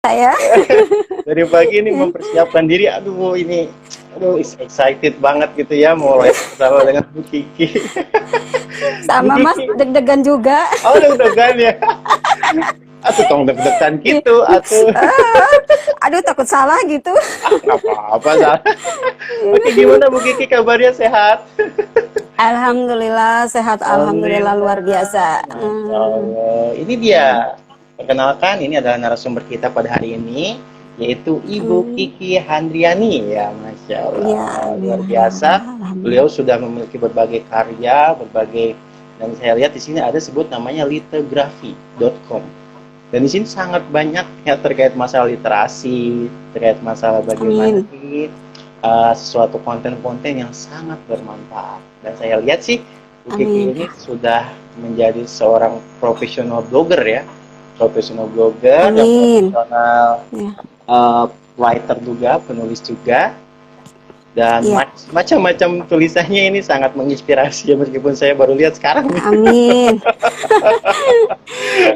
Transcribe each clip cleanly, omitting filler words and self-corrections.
Saya. Dari pagi ini mempersiapkan diri, aduh ini, aduh excited banget gitu ya, mau bersama dengan Bu Kiki. Bu Sama Mas, Kiki, deg-degan juga. oh deg-degan ya. Atuh tong deg-degan gitu, atuh. Aduh, takut salah gitu. Ah, nggak apa-apa, Sal. Oke, gimana Bu Kiki kabarnya sehat? Alhamdulillah sehat, alhamdulillah luar biasa. Alhamdulillah, Masya Allah. Ini dia, perkenalkan, ini adalah narasumber kita pada hari ini, yaitu Ibu Amin. Kiki Handriani. Ya, Masya Ya, Allah, ya, luar biasa. alhamdulillah. Beliau sudah memiliki berbagai karya, berbagai, dan saya lihat di sini ada sebut namanya litografi.com. Dan di sini sangat banyak ya terkait masalah literasi, terkait masalah bagaimana Amin. sih sesuatu konten-konten yang sangat bermanfaat. Dan saya lihat sih Bu Kiki Amin. ini sudah menjadi seorang profesional blogger ya, profesional blogger yang Amin. profesional Ya, writer juga, penulis juga, dan ya. macam-macam tulisannya ini sangat menginspirasi ya, meskipun saya baru lihat sekarang nih. Amin.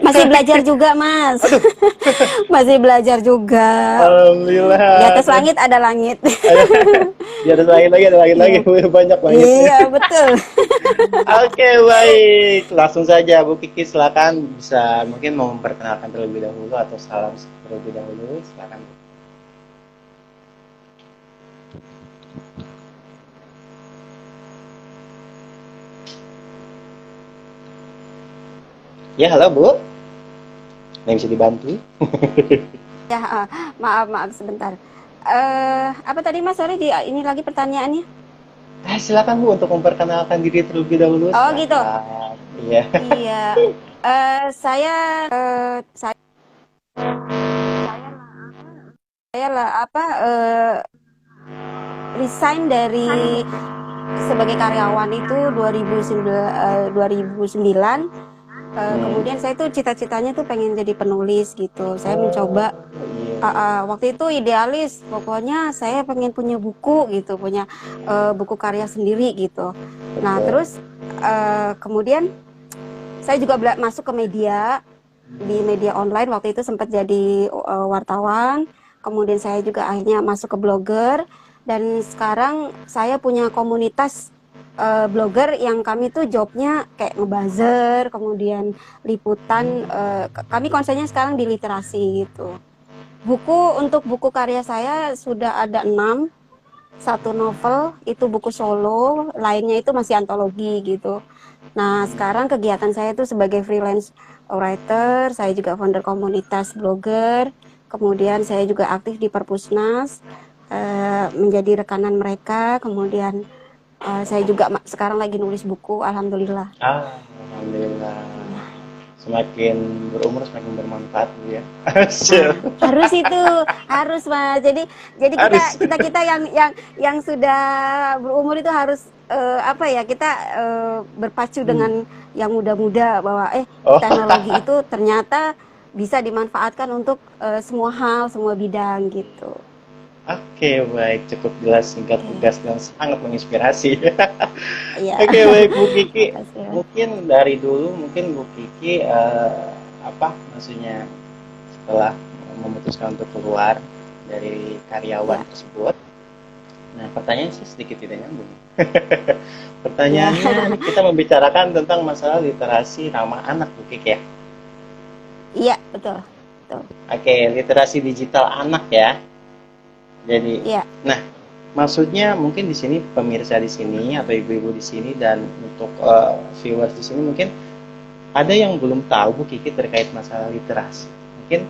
Masih belajar juga, Mas. Aduh, Masih belajar juga. Di alhamdulillah. atas langit ada langit. Di atas langit lagi, ada langit lagi, Iya. banyak langitnya. Iya, betul. Oke, baik. Langsung saja Bu Kiki, silakan bisa mungkin mau memperkenalkan terlebih dahulu atau salam terlebih dahulu, silakan. Ya, halo Bu. Ada yang bisa dibantu? Ya, maaf sebentar. Apa tadi Mas? Sorry, ini lagi pertanyaannya. Silakan Bu untuk memperkenalkan diri terlebih dahulu, Oh gitu. silakan. Iya. Iya. Saya, saya lah apa? Resign dari sebagai karyawan itu 2009. Kemudian saya tuh cita-citanya tuh pengen jadi penulis gitu. Saya mencoba. Iya. Waktu itu idealis, pokoknya saya pengen punya buku gitu, punya buku karya sendiri gitu. Nah Betul. terus kemudian saya juga masuk ke media, di media online. Waktu itu sempat jadi wartawan. Kemudian saya juga akhirnya masuk ke blogger, dan sekarang saya punya komunitas blogger yang kami tuh jobnya kayak ngebuzzer, kemudian liputan. Kami konsennya sekarang di literasi gitu. Untuk buku karya saya sudah ada 6. Satu novel itu buku solo, lainnya itu masih antologi gitu. Nah sekarang kegiatan saya itu sebagai freelance writer, saya juga founder komunitas blogger, kemudian saya juga aktif di Perpusnas, menjadi rekanan mereka, kemudian saya juga sekarang lagi nulis buku, alhamdulillah. Alhamdulillah. Semakin berumur semakin bermanfaat Bu ya. Harus itu, harus Mas. Jadi Harus. kita yang sudah berumur itu harus apa ya, kita berpacu dengan yang muda-muda bahwa Oh, teknologi itu ternyata bisa dimanfaatkan untuk semua hal, semua bidang gitu. oke, baik, cukup jelas, singkat, Oke. tegas, dan sangat menginspirasi. Iya. Oke, baik Bu Kiki. Makasih, Mas. Mungkin dari dulu, mungkin Bu Kiki apa maksudnya setelah memutuskan untuk keluar dari karyawan Ya. tersebut. Nah, pertanyaan sih sedikit tidak nyambung. Ya. Pertanyaannya, kita membicarakan tentang masalah literasi ramah anak Bu Kiki ya. Iya, betul. Betul. Oke, literasi digital anak ya. Jadi, Iya. nah, maksudnya mungkin di sini pemirsa di sini atau ibu-ibu di sini dan untuk viewers di sini mungkin ada yang belum tahu Bu Kiki terkait masalah literasi. Mungkin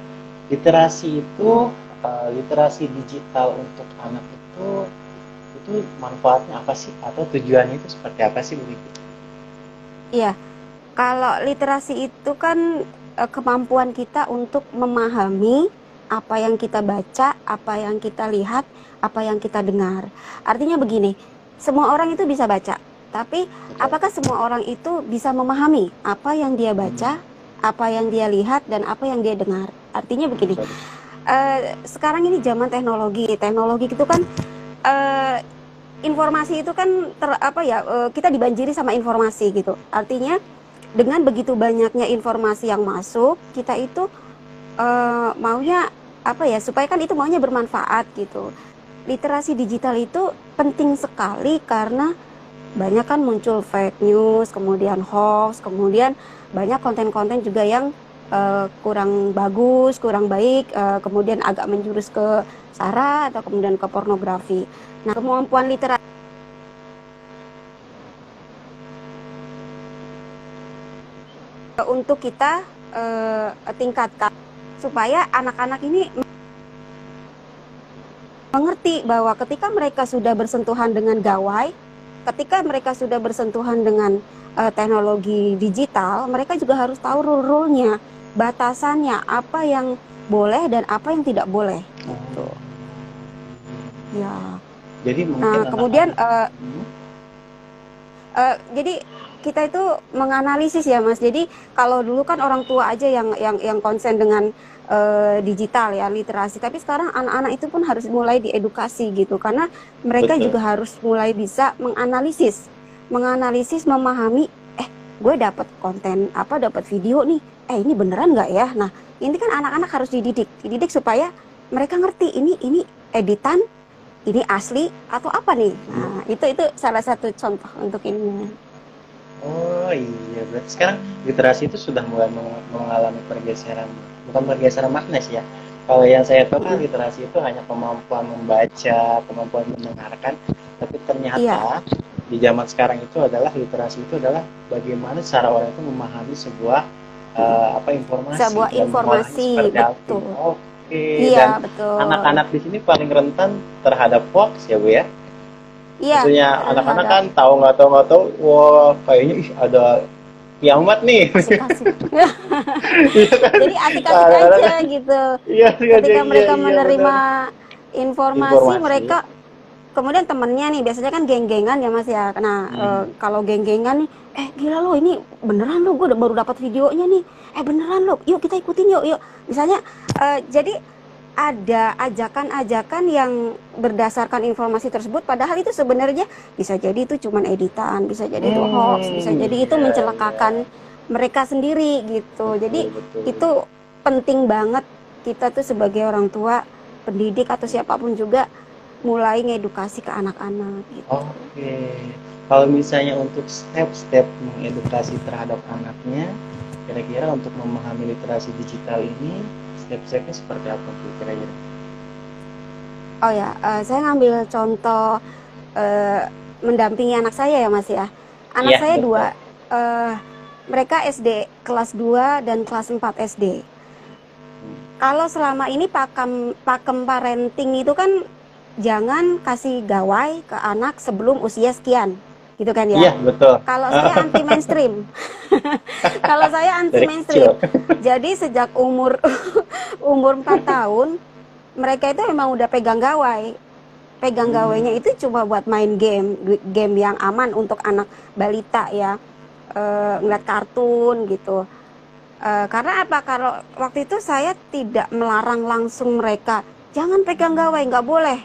literasi itu literasi digital untuk anak itu manfaatnya apa sih atau tujuannya itu seperti apa sih Bu Kiki? Iya. Kalau literasi itu kan kemampuan kita untuk memahami apa yang kita baca, apa yang kita lihat, apa yang kita dengar. Artinya begini, semua orang itu bisa baca, tapi apakah semua orang itu bisa memahami apa yang dia baca, apa yang dia lihat, dan apa yang dia dengar? Artinya begini, sekarang ini zaman teknologi itu kan informasi itu kan kita dibanjiri sama informasi gitu. Artinya dengan begitu banyaknya informasi yang masuk, kita itu maunya apa ya, supaya kan itu maunya bermanfaat gitu. Literasi digital itu penting sekali karena banyak kan muncul fake news, kemudian hoax, kemudian banyak konten-konten juga yang kurang bagus, kurang baik, kemudian agak menjurus ke sara atau kemudian ke pornografi. Nah, kemampuan literasi untuk kita tingkatkan supaya anak-anak ini mengerti bahwa ketika mereka sudah bersentuhan dengan gawai, ketika mereka sudah bersentuhan dengan teknologi digital, mereka juga harus tahu rule-nya, batasannya, apa yang boleh dan apa yang tidak boleh. Gitu. Ya. Jadi mungkin Nah, kemudian Hmm. jadi kita itu menganalisis ya Mas. Jadi kalau dulu kan orang tua aja yang konsen dengan digital ya, literasi. Tapi sekarang anak-anak itu pun harus mulai diedukasi gitu, karena mereka Betul. juga harus mulai bisa menganalisis, memahami. Gue dapat konten apa, dapat video nih. Ini beneran nggak ya? Nah, ini kan anak-anak harus dididik supaya mereka ngerti ini editan, ini asli atau apa nih. Nah, itu salah satu contoh untuk ini. Oh iya, berarti sekarang literasi itu sudah mulai mengalami pergeseran, bukan pergeseran makna sih ya. Kalau yang saya tahu kan literasi itu hanya kemampuan membaca, kemampuan mendengarkan, tapi ternyata Iya. di zaman sekarang itu adalah literasi itu adalah bagaimana cara orang itu memahami sebuah informasi Sebuah dan mengolahnya informasi, seperti apa. betul. Oke, dan Iya, betul. anak-anak di sini paling rentan terhadap hoax ya Bu ya. Iya, Maksudnya anak-anak kan terhadap tahu nggak tahu, wah kayaknya ada kiamat nih. asik-asik. Iya kan? Jadi asik-asik Kadang-kadang aja kan, gitu. iya sengaja, Ketika iya mereka iya menerima benar. informasi, Informasi. mereka kemudian temennya nih, biasanya kan geng-gengan ya Mas ya. Nah, kalau geng-gengan nih, gila lo ini beneran lo, gue baru dapat videonya nih. Beneran lo, yuk kita ikutin yuk. Misalnya, jadi ada ajakan-ajakan yang berdasarkan informasi tersebut, padahal itu sebenarnya bisa jadi itu cuman editan, bisa jadi itu hoax, bisa jadi itu Iya iya. mencelakakan mereka sendiri gitu. Jadi Betul betul. itu penting banget kita tuh sebagai orang tua, pendidik atau siapapun juga mulai ngedukasi ke anak-anak gitu. Oke. Kalau misalnya untuk step-step mengedukasi terhadap anaknya, kira-kira untuk memahami literasi digital ini, step-stepnya seperti apa tuh kira-kira? Oh ya, saya ngambil contoh mendampingi anak saya ya Mas ya. Anak Iya saya betul. dua, mereka SD kelas 2 dan kelas 4 SD. Kalau selama ini pakem parenting itu kan jangan kasih gawai ke anak sebelum usia sekian, gitu kan Iya ya. betul. Kalau saya anti mainstream. Kalau saya anti Dari mainstream. kecil. Jadi sejak umur umur 4 tahun mereka itu memang udah pegang gawai. Pegang gawainya itu cuma buat main game yang aman untuk anak balita ya. Ngeliat kartun gitu. Karena apa? Kalau waktu itu saya tidak melarang langsung mereka, jangan pegang gawai, nggak boleh.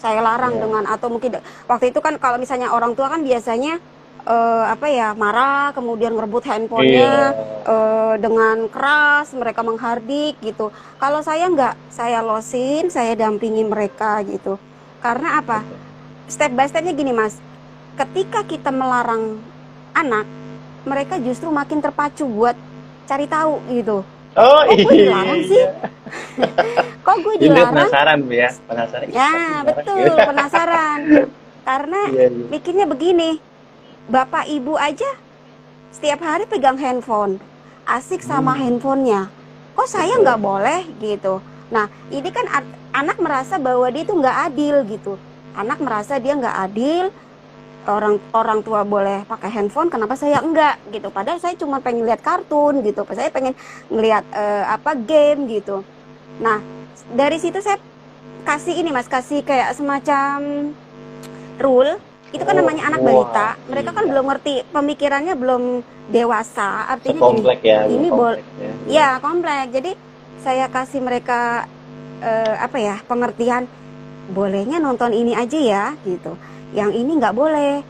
Saya larang Iya. dengan, atau mungkin waktu itu kan kalau misalnya orang tua kan biasanya apa ya, marah, kemudian ngerebut handphonenya Iya. dengan keras, mereka menghardik gitu. Kalau saya nggak, saya losin, saya dampingi mereka gitu. Karena apa? Betul. Step by stepnya gini Mas, ketika kita melarang anak, mereka justru makin terpacu buat cari tahu gitu. Oh Kok gue dilarang sih? iya. Kok gue Jadi dia dilarang? penasaran Bu ya, penasaran. Ih, Ya, pasti dilarang betul, gitu. penasaran. Karena Iya iya. mikirnya begini, bapak ibu aja setiap hari pegang handphone, asik sama handphonenya. Kok saya Betul. nggak boleh gitu? Nah, ini kan anak merasa bahwa dia itu nggak adil gitu. Anak merasa dia nggak adil, orang tua boleh pakai handphone, kenapa saya enggak gitu? Padahal saya cuma pengen lihat kartun gitu, saya pengen ngelihat game gitu. Nah, dari situ saya kasih ini Mas, kasih kayak semacam rule. Itu kan namanya anak balita, mereka kan Iya. belum ngerti, pemikirannya belum dewasa. Artinya gini, Sekomplek ya, belum ini komplek ya. ya komplek. Jadi saya kasih mereka apa ya, pengertian, bolehnya nonton ini aja ya gitu. Yang ini nggak boleh,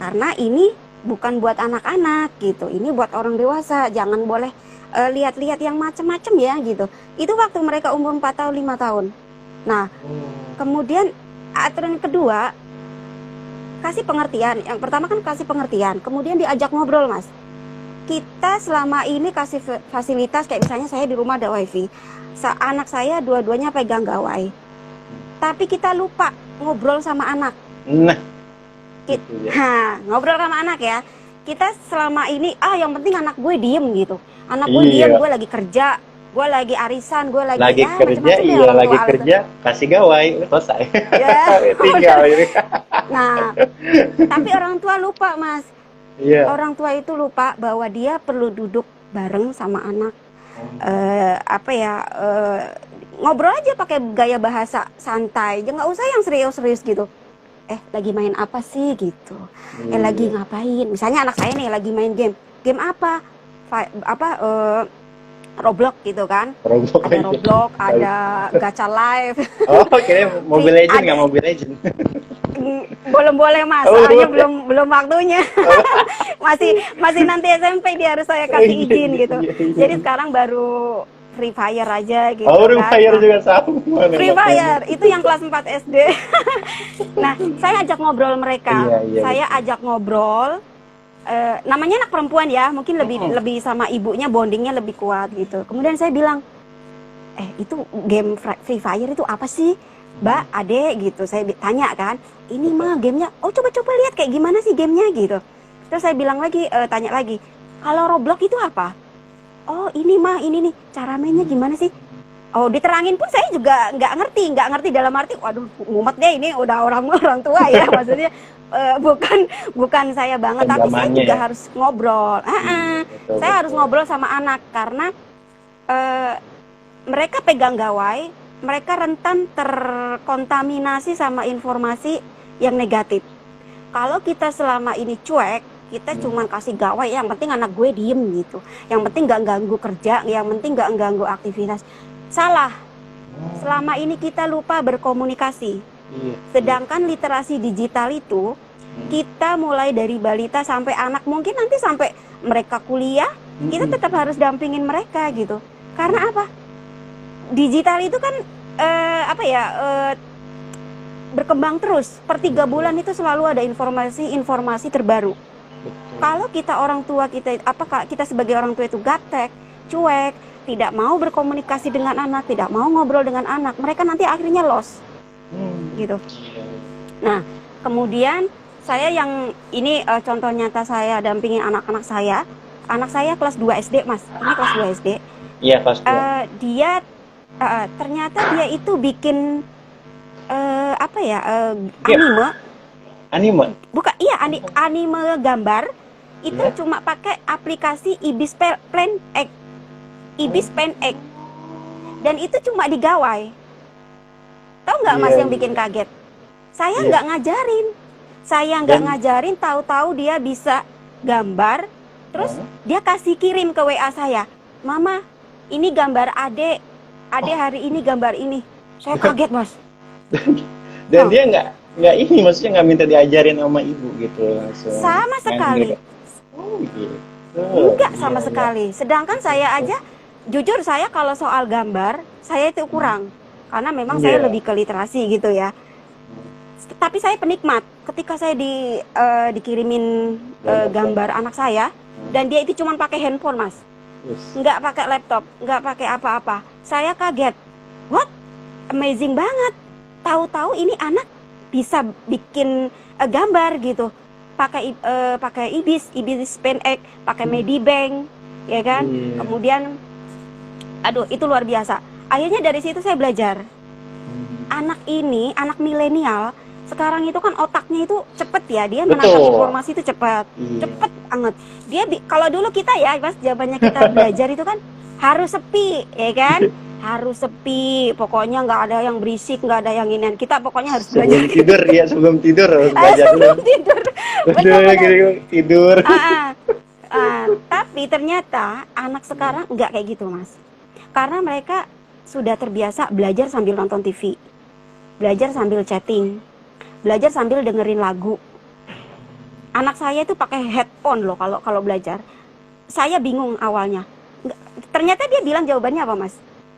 karena ini bukan buat anak-anak gitu. Ini buat orang dewasa. Jangan boleh lihat-lihat yang macam-macam ya gitu. Itu waktu mereka umur 4 tahun 5 tahun. Nah, kemudian aturan kedua, kasih pengertian. Yang pertama kan kasih pengertian, kemudian diajak ngobrol, Mas. Kita selama ini kasih fasilitas, kayak misalnya saya di rumah ada wifi, anak saya dua-duanya pegang gawai, tapi kita lupa ngobrol sama anak. Nah, Ngobrol sama anak ya. Kita selama ini, yang penting anak gue diem gitu. Anak gue diem, gue lagi kerja, gue lagi arisan, gue lagi kerja, lagi kerja, kasih gawai, selesai. Tinggal ini. Nah, tapi orang tua lupa, Mas. Orang tua itu lupa bahwa dia perlu duduk bareng sama anak. Ngobrol aja pakai gaya bahasa santai, nggak usah yang serius-serius gitu. Lagi main apa sih gitu? Lagi ngapain? Misalnya anak saya nih lagi main game apa? Roblox gitu kan? Ada Roblox, ada Gacha Live. Mobile Legend nggak Mobile Legend? Belum boleh, Mas. Soalnya belum waktunya. masih nanti SMP dia harus saya kasih izin gitu. Jadi sekarang baru Free Fire aja gitu. Free Fire juga sama. Free Fire itu yang kelas 4 SD. Nah, saya ajak ngobrol mereka. Saya ajak ngobrol. Namanya anak perempuan ya, mungkin lebih sama ibunya bondingnya lebih kuat gitu. Kemudian saya bilang, itu game Free Fire itu apa sih, Mbak, Adek gitu. Saya tanya kan, ini mah gamenya. Coba lihat kayak gimana sih gamenya gitu. Terus saya bilang lagi, tanya lagi, kalau Roblox itu apa? Ini mah ini nih cara mainnya gimana sih? Diterangin pun saya juga nggak ngerti dalam arti, waduh, mumet deh ini udah orang tua ya, maksudnya bukan saya banget, tapi saya juga harus ngobrol. Betul, saya harus ngobrol sama anak karena mereka pegang gawai, mereka rentan terkontaminasi sama informasi yang negatif. Kalau kita selama ini cuek, kita cuma kasih gawai, yang penting anak gue diem gitu, yang penting nggak ganggu kerja, yang penting nggak ganggu aktivitas. Salah. Selama ini kita lupa berkomunikasi. Sedangkan literasi digital itu kita mulai dari balita sampai anak, mungkin nanti sampai mereka kuliah, kita tetap harus dampingin mereka gitu. Karena apa? Digital itu kan berkembang terus. Per 3 bulan itu selalu ada informasi terbaru. Kalau kita orang tua kita sebagai orang tua itu gaptek, cuek, tidak mau berkomunikasi dengan anak, tidak mau ngobrol dengan anak, mereka nanti akhirnya lost. Gitu. Nah, kemudian saya yang ini contoh nyata, saya dampingin anak-anak saya. Anak saya kelas 2 SD, Mas. Ini kelas 2 SD. Iya, kelas 2. Dia ternyata dia itu bikin anime. Bukan, anime gambar. Itu cuma pakai aplikasi Ibis Pen X. Dan itu cuma digawai. Tahu nggak, Mas, yang bikin kaget? Saya nggak ngajarin, tahu-tahu dia bisa gambar, terus dia kasih kirim ke WA saya, Mama, ini gambar Ade hari ini gambar ini. Saya kaget, Mas. Dan dia nggak ini, maksudnya nggak minta diajarin sama ibu gitu langsung. Sama sekali. Gitu. Enggak sama sekali. Sedangkan saya aja, jujur saya kalau soal gambar, saya itu kurang. Karena memang saya lebih ke literasi gitu ya. Tapi saya penikmat. Ketika saya dikirimin gambar anak saya, dan dia itu cuma pakai handphone, Mas. Nggak pakai laptop, nggak pakai apa-apa. Saya kaget. What? Amazing banget. Tahu-tahu ini anak bisa bikin gambar gitu. Pakai Ibis Pen X, pakai Medibank, ya kan? Kemudian itu luar biasa. Akhirnya dari situ saya belajar. Anak milenial sekarang itu kan otaknya itu cepet ya, dia menangkap informasi itu cepet banget. Dia kalau dulu kita ya, Mas, zamannya kita belajar itu kan harus sepi, ya kan? Harus sepi, pokoknya nggak ada yang berisik, nggak ada yang ini. Kita pokoknya harus belajar. Sebelum tidur harus belajar. Sebelum tidur. Tidur. Tapi ternyata anak sekarang nggak kayak gitu, Mas. Karena mereka sudah terbiasa belajar sambil nonton TV, belajar sambil chatting, belajar sambil dengerin lagu. Anak saya itu pakai headphone loh kalau belajar. Saya bingung awalnya. Ternyata dia bilang jawabannya apa, Mas?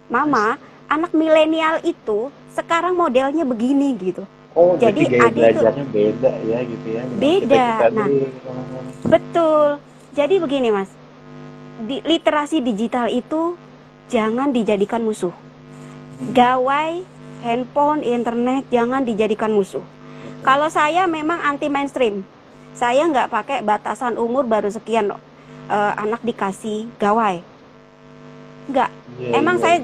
Mama, anak milenial itu sekarang modelnya begini gitu. Oh, berarti Jadi gaya Ade itu belajarnya beda ya gitu ya dengan kita-kita beda. Nah, dulu. betul. Jadi begini, Mas. Literasi digital itu jangan dijadikan musuh. Gawai, handphone, internet jangan dijadikan musuh. Kalau saya memang anti mainstream. Saya nggak pakai batasan umur baru sekian loh. Anak dikasih gawai. Nggak. Iya, Emang iya. saya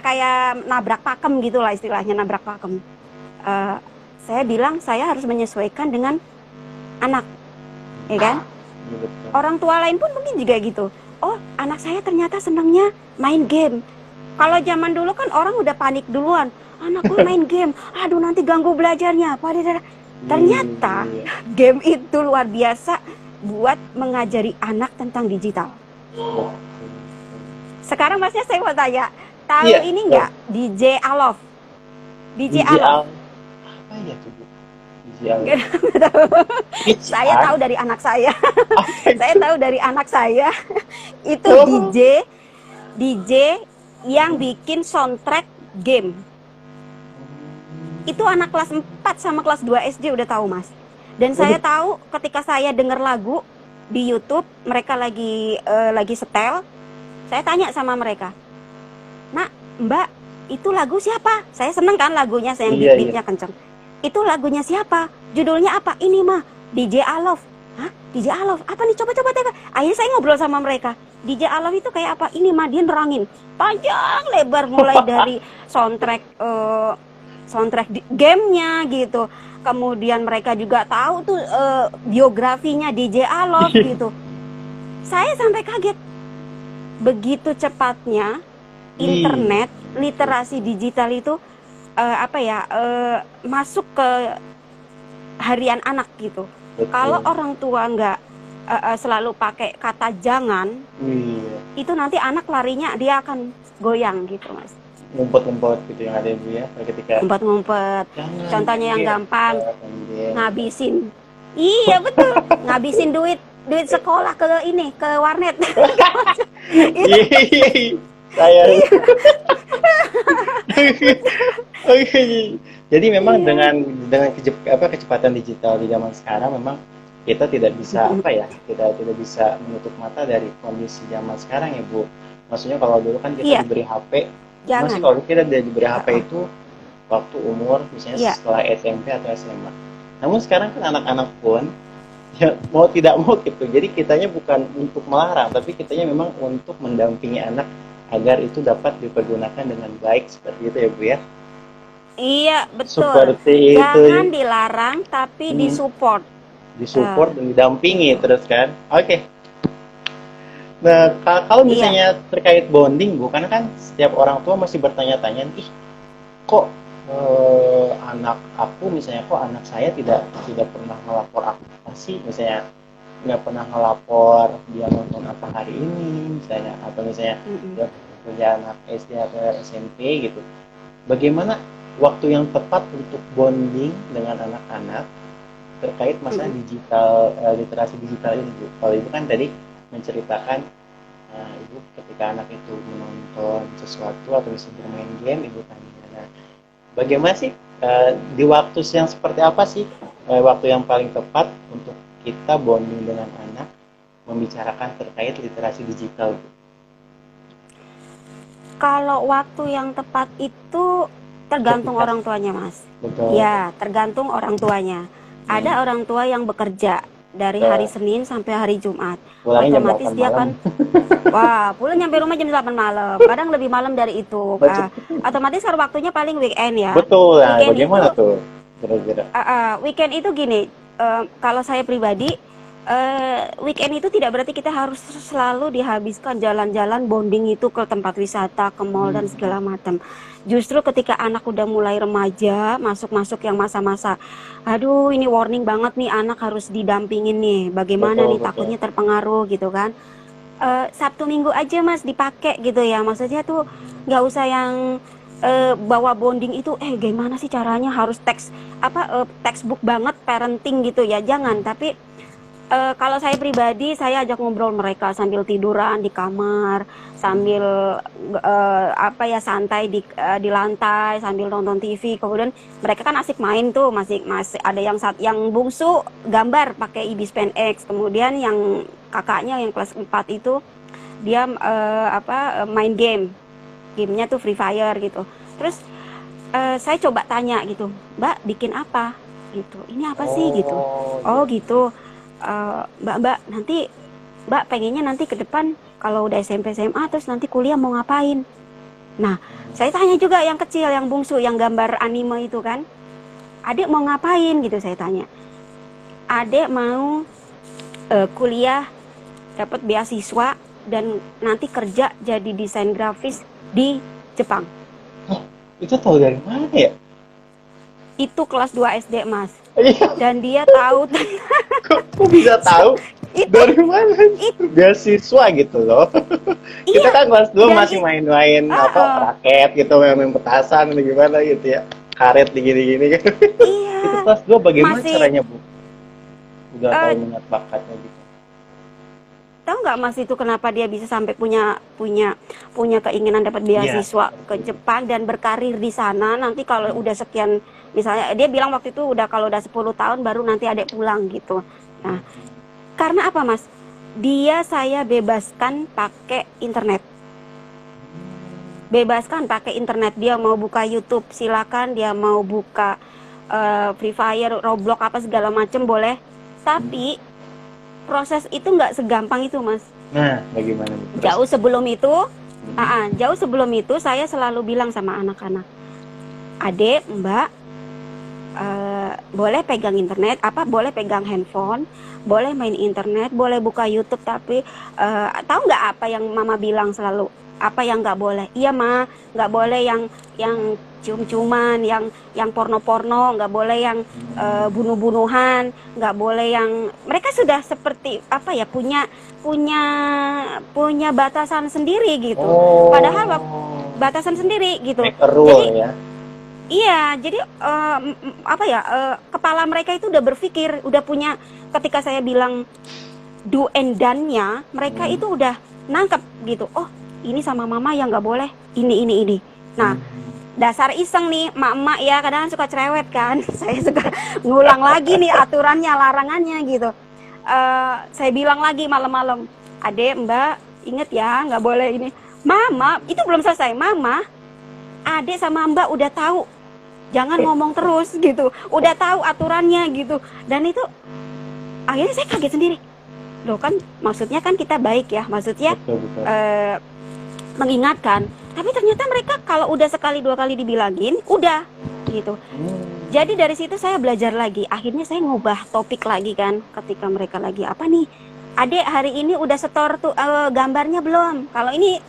kayak nabrak pakem gitulah istilahnya, nabrak pakem. Eh, saya bilang saya harus menyesuaikan dengan anak, ya kan? Iya, betul. Orang tua lain pun mungkin juga gitu. Oh, anak saya ternyata senangnya main game. Kalau zaman dulu kan orang udah panik duluan. Anakku main game, aduh nanti ganggu belajarnya. Ternyata Iya. game itu luar biasa buat mengajari anak tentang digital. Oh. Sekarang Masnya saya mau tanya, tahu Iya. ini nggak DJ Alov? DJ DJ Alov. apa ya tuh Bu? DJ Al. Saya tahu dari anak saya. Apa Saya itu? tahu dari anak saya. Itu Oh. DJ yang bikin soundtrack game. Itu anak kelas 4 sama kelas 2 SD udah tahu, Mas. Dan saya tahu ketika saya dengar lagu di YouTube, mereka lagi setel, saya tanya sama mereka, "Nak, Mbak, itu lagu siapa?" Saya seneng kan lagunya, saya yang Iya, beat-beatnya kenceng. "Itu lagunya siapa? Judulnya apa?" "Ini mah DJ Alov." "Hah? DJ Alov? Apa nih? Coba teka." Akhirnya saya ngobrol sama mereka. DJ Alov itu kayak apa? "Ini mah dia nerangin panjang lebar mulai dari soundtrack gamenya gitu. Kemudian mereka juga tahu tuh biografinya DJ Alov gitu. Saya sampai kaget. Begitu cepatnya internet, literasi digital itu masuk ke harian anak gitu. Betul. Kalau orang tua nggak selalu pakai kata jangan, Iya. itu nanti anak larinya dia akan goyang gitu, Mas. Ngumpet-ngumpet gitu yang ada Bu ya. Ketika Ngumpet-ngumpet. jangan Contohnya yang game, gampang, game. ngabisin. Iya betul, ngabisin duit sekolah ke warnet. Iya. Saya. Oke. Jadi memang dengan kecepatan digital di zaman sekarang memang kita tidak bisa kita tidak bisa menutup mata dari kondisi zaman sekarang ya Bu. Maksudnya kalau dulu kan kita Iya. diberi HP, Jangan. masih kalau kita diberi HP itu waktu umur misalnya Iya. setelah SMP atau SMA. Namun sekarang kan anak-anak pun ya mau tidak mau gitu. Jadi kitanya bukan untuk melarang, tapi kitanya memang untuk mendampingi anak agar itu dapat dipergunakan dengan baik seperti itu ya Bu ya. Iya betul. Seperti itu. Jangan dilarang tapi disupport. Disupport dan didampingi terus kan. Oke. Nah, kalau misalnya terkait bonding Bu, karena kan setiap orang tua masih bertanya-tanya, ih kok anak aku misalnya kok anak saya tidak pernah ngelapor apa sih, misalnya nggak pernah ngelapor dia nonton apa hari ini misalnya, atau misalnya dia punya anak SD atau SMP gitu. Bagaimana waktu yang tepat untuk bonding dengan anak-anak terkait masalah digital, literasi digital ini Bu? Kalau Ibu kan tadi menceritakan Ibu ketika anak itu menonton sesuatu atau bisa bermain game, Ibu tanya, nah, bagaimana sih di waktu yang seperti apa sih waktu yang paling tepat untuk kita bonding dengan anak membicarakan terkait literasi digital Bu? Kalau waktu yang tepat itu tergantung orang tuanya, Mas. Betul. Ya, tergantung orang tuanya. Ada orang tua yang bekerja dari hari Senin sampai hari Jumat. Pulangnya Otomatis jam 8 dia malam. kan pulang nyampe rumah jam 8 malam. Kadang lebih malam dari itu. Otomatis kan waktunya paling weekend ya. Betul. Nah, Weekend bagaimana itu, tuh kira-kira? Weekend itu gini, kalau saya pribadi, weekend itu tidak berarti kita harus selalu dihabiskan jalan-jalan bonding itu ke tempat wisata, ke mall dan segala macam. Justru ketika anak udah mulai remaja, masuk yang masa-masa, aduh ini warning banget nih, anak harus didampingin nih, bagaimana Betul, nih takutnya terpengaruh gitu kan. Sabtu Minggu aja Mas dipakai gitu ya, maksudnya tuh nggak usah yang bawa bonding itu gimana sih caranya harus textbook banget parenting gitu ya, jangan. Tapi Kalau saya pribadi, saya ajak ngobrol mereka sambil tiduran di kamar, sambil apa ya santai di lantai, sambil nonton TV. Kemudian mereka kan asik main tuh, masih masih ada yang bungsu gambar pakai Ibis Pen X. Kemudian yang kakaknya yang kelas 4 itu dia main game. Gamenya tuh Free Fire gitu. Terus saya coba tanya gitu, Mbak bikin apa? Gitu. Ini apa sih gitu? Oh gitu. Mbak nanti Mbak pengennya nanti ke depan kalau udah SMP SMA terus nanti kuliah mau ngapain? Nah, saya tanya juga yang kecil, yang bungsu, yang gambar anime itu kan, adik mau ngapain gitu saya tanya. Adik mau kuliah dapat beasiswa dan nanti kerja jadi desain grafis di Jepang. Oh, itu tahu dari mana ya? Itu kelas 2 SD Mas. Iya. Dan dia tahu Kok bisa tahu? itu Dari mana? Beasiswa gitu loh. Kita iya. kan kelas 2 Dan masih main-main raket gitu, main petasan atau gimana gitu ya. Karet digini-gini kan. Iya. Itu kelas 2 bagaimana Masih caranya, Bu? Udah tahu eh, minat bakatnya gitu. tahu nggak Mas itu kenapa dia bisa sampai punya keinginan dapat Iya. beasiswa ke Jepang dan berkarir di sana. Nanti kalau udah sekian, misalnya dia bilang waktu itu kalau udah 10 tahun baru nanti adek pulang gitu. Nah, karena apa Mas? Saya bebaskan pakai internet. Bebaskan pakai internet. Dia mau buka YouTube silakan, dia mau buka Free Fire, Roblox apa segala macem boleh. Tapi proses itu nggak segampang itu Mas. Nah, bagaimana Bu? Terus? Jauh sebelum itu saya selalu bilang sama anak-anak, adek, mbak, boleh pegang internet, boleh pegang handphone, boleh main internet, boleh buka YouTube, tapi tahu nggak apa yang mama bilang selalu? Apa yang nggak boleh? Iya ma, nggak boleh yang cium-ciuman, yang porno-porno, nggak boleh yang bunuh-bunuhan, nggak boleh yang mereka sudah seperti apa ya punya batasan sendiri gitu. Padahal batasan sendiri gitu. Make a rule Jadi ya. iya, jadi kepala mereka itu udah berpikir, udah punya. Ketika saya bilang do and done-nya, mereka itu udah nangkep gitu. Oh, ini sama mama yang nggak boleh, ini. Nah, dasar iseng nih, emak-emak ya, kadang suka cerewet kan. Saya suka ngulang lagi nih aturannya, larangannya gitu. Saya bilang lagi malam-malam, adek, mbak, inget ya, nggak boleh ini. Mama, itu belum selesai. Mama, adek sama mbak udah tahu, jangan ngomong terus gitu. Udah tahu aturannya gitu. Dan itu akhirnya saya kaget sendiri. Loh kan, maksudnya kan kita baik ya, maksudnya Betul. mengingatkan. Tapi ternyata mereka kalau udah sekali dua kali dibilangin, udah gitu. Jadi dari situ saya belajar lagi. Akhirnya saya ngubah topik lagi kan. Ketika mereka lagi apa nih? Adek hari ini udah setor tuh gambarnya belum? Kalau ini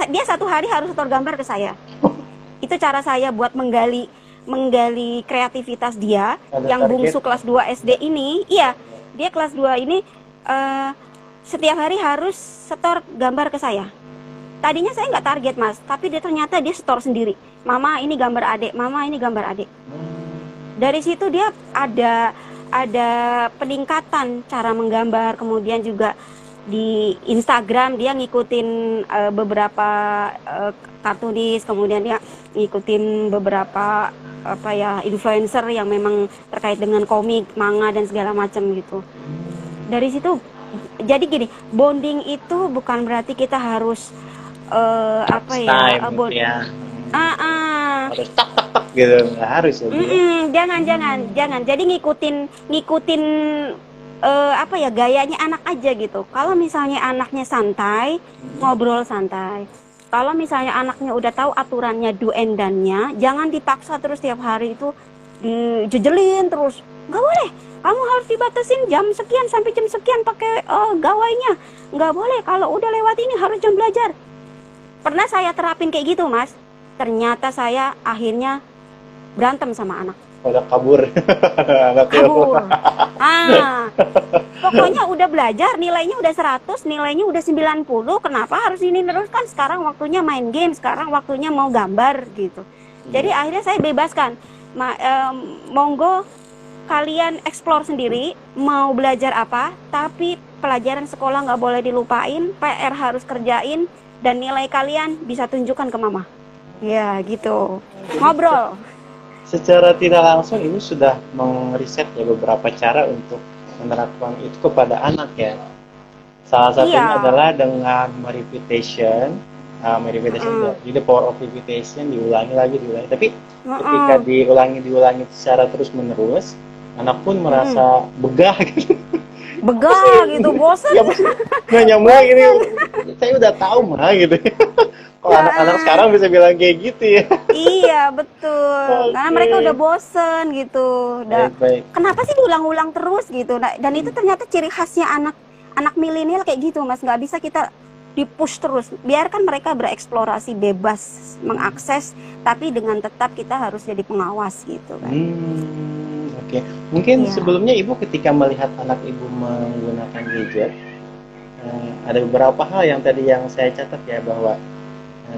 dia satu hari harus setor gambar ke saya. Itu cara saya buat menggali kreativitas dia. Ada Yang bungsu kelas 2 SD ini, iya, dia kelas 2 ini setiap hari harus setor gambar ke saya. Tadinya saya nggak target Mas, tapi ternyata dia setor sendiri. Mama ini gambar adek, mama ini gambar adek. Dari situ dia ada peningkatan cara menggambar, kemudian juga di Instagram dia ngikutin beberapa kartunis, kemudian dia ngikutin beberapa influencer yang memang terkait dengan komik, manga dan segala macam gitu. Dari situ jadi gini, bonding itu bukan berarti kita harus harus tak gitu, nggak harus ya. Jangan. Jadi ngikutin gayanya anak aja gitu. Kalau misalnya anaknya santai, ngobrol santai. Kalau misalnya anaknya udah tahu aturannya do and done-nya, jangan dipaksa terus tiap hari itu dijejelin terus. Nggak boleh. Kamu harus dibatasin jam sekian sampai jam sekian pakai gawainya. Nggak boleh. Kalau udah lewat ini harus jam belajar. Pernah saya terapin kayak gitu, Mas. Ternyata saya akhirnya berantem sama anak. Udah kabur. Kabur. Pokoknya udah belajar, nilainya udah 100, nilainya udah 90. Kenapa harus ini terus? Kan sekarang waktunya main game, sekarang waktunya mau gambar gitu. Jadi akhirnya saya bebaskan. Monggo kalian explore sendiri, mau belajar apa, tapi pelajaran sekolah nggak boleh dilupain, PR harus kerjain, dan nilai kalian bisa tunjukkan ke mama. Ya, gitu. Ngobrol. Secara tidak langsung ibu sudah mengriset ya beberapa cara untuk menerapkan itu kepada anak ya. Salah satunya Iya. adalah dengan repetition. Repetition, Mm-mm. jadi the power of repetition, diulangi lagi, diulangi. Tapi ketika Mm-mm. diulangi secara terus menerus, anak pun Mm-mm. merasa begah gitu. Apa sih? Begah gitu, bosen. Ya apa sih? Nggak nyambung ini. Saya udah tahu mah gitu. Kalau anak-anak Heeh. sekarang bisa bilang kayak gitu ya. Iya, betul. Karena Oke. mereka udah bosen gitu. Udah, Baik, baik. kenapa sih diulang-ulang terus gitu? Nah, dan itu ternyata ciri khasnya anak milenial kayak gitu, Mas. Nggak bisa kita di-push terus. Biarkan mereka bereksplorasi bebas, mengakses, tapi dengan tetap kita harus jadi pengawas gitu kan. Oke. Mungkin Iya. sebelumnya ibu ketika melihat anak ibu menggunakan gadget, ada beberapa hal yang tadi yang saya catat ya bahwa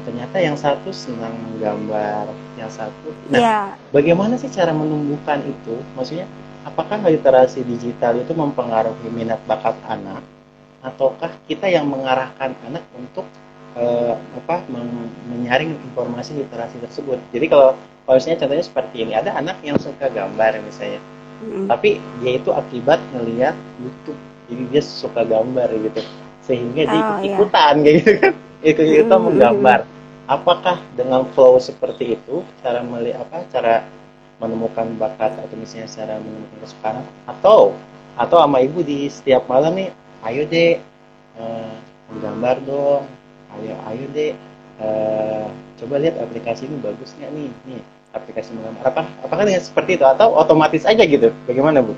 ternyata yang satu senang menggambar, yang satu. Nah, Iya. bagaimana sih cara menumbuhkan itu? Maksudnya, apakah literasi digital itu mempengaruhi minat bakat anak, ataukah kita yang mengarahkan anak untuk menyaring informasi literasi tersebut? Jadi kalau misalnya contohnya seperti ini, ada anak yang suka gambar misalnya, Mm-mm. tapi dia itu akibat ngelihat YouTube, jadi dia suka gambar gitu, sehingga dia Oh, iya. ikut-ikutan kayak gitu kan, ikut-ikutan Mm-mm. menggambar. Apakah dengan flow seperti itu cara cara menemukan bakat atau misalnya cara menemukan kesukaan, atau sama ibu di setiap malam nih, ayo deh menggambar dong, ayo deh coba lihat aplikasi ini bagus nggak nih aplikasi menggambar, apakah dengan seperti itu atau otomatis aja gitu, bagaimana Bu?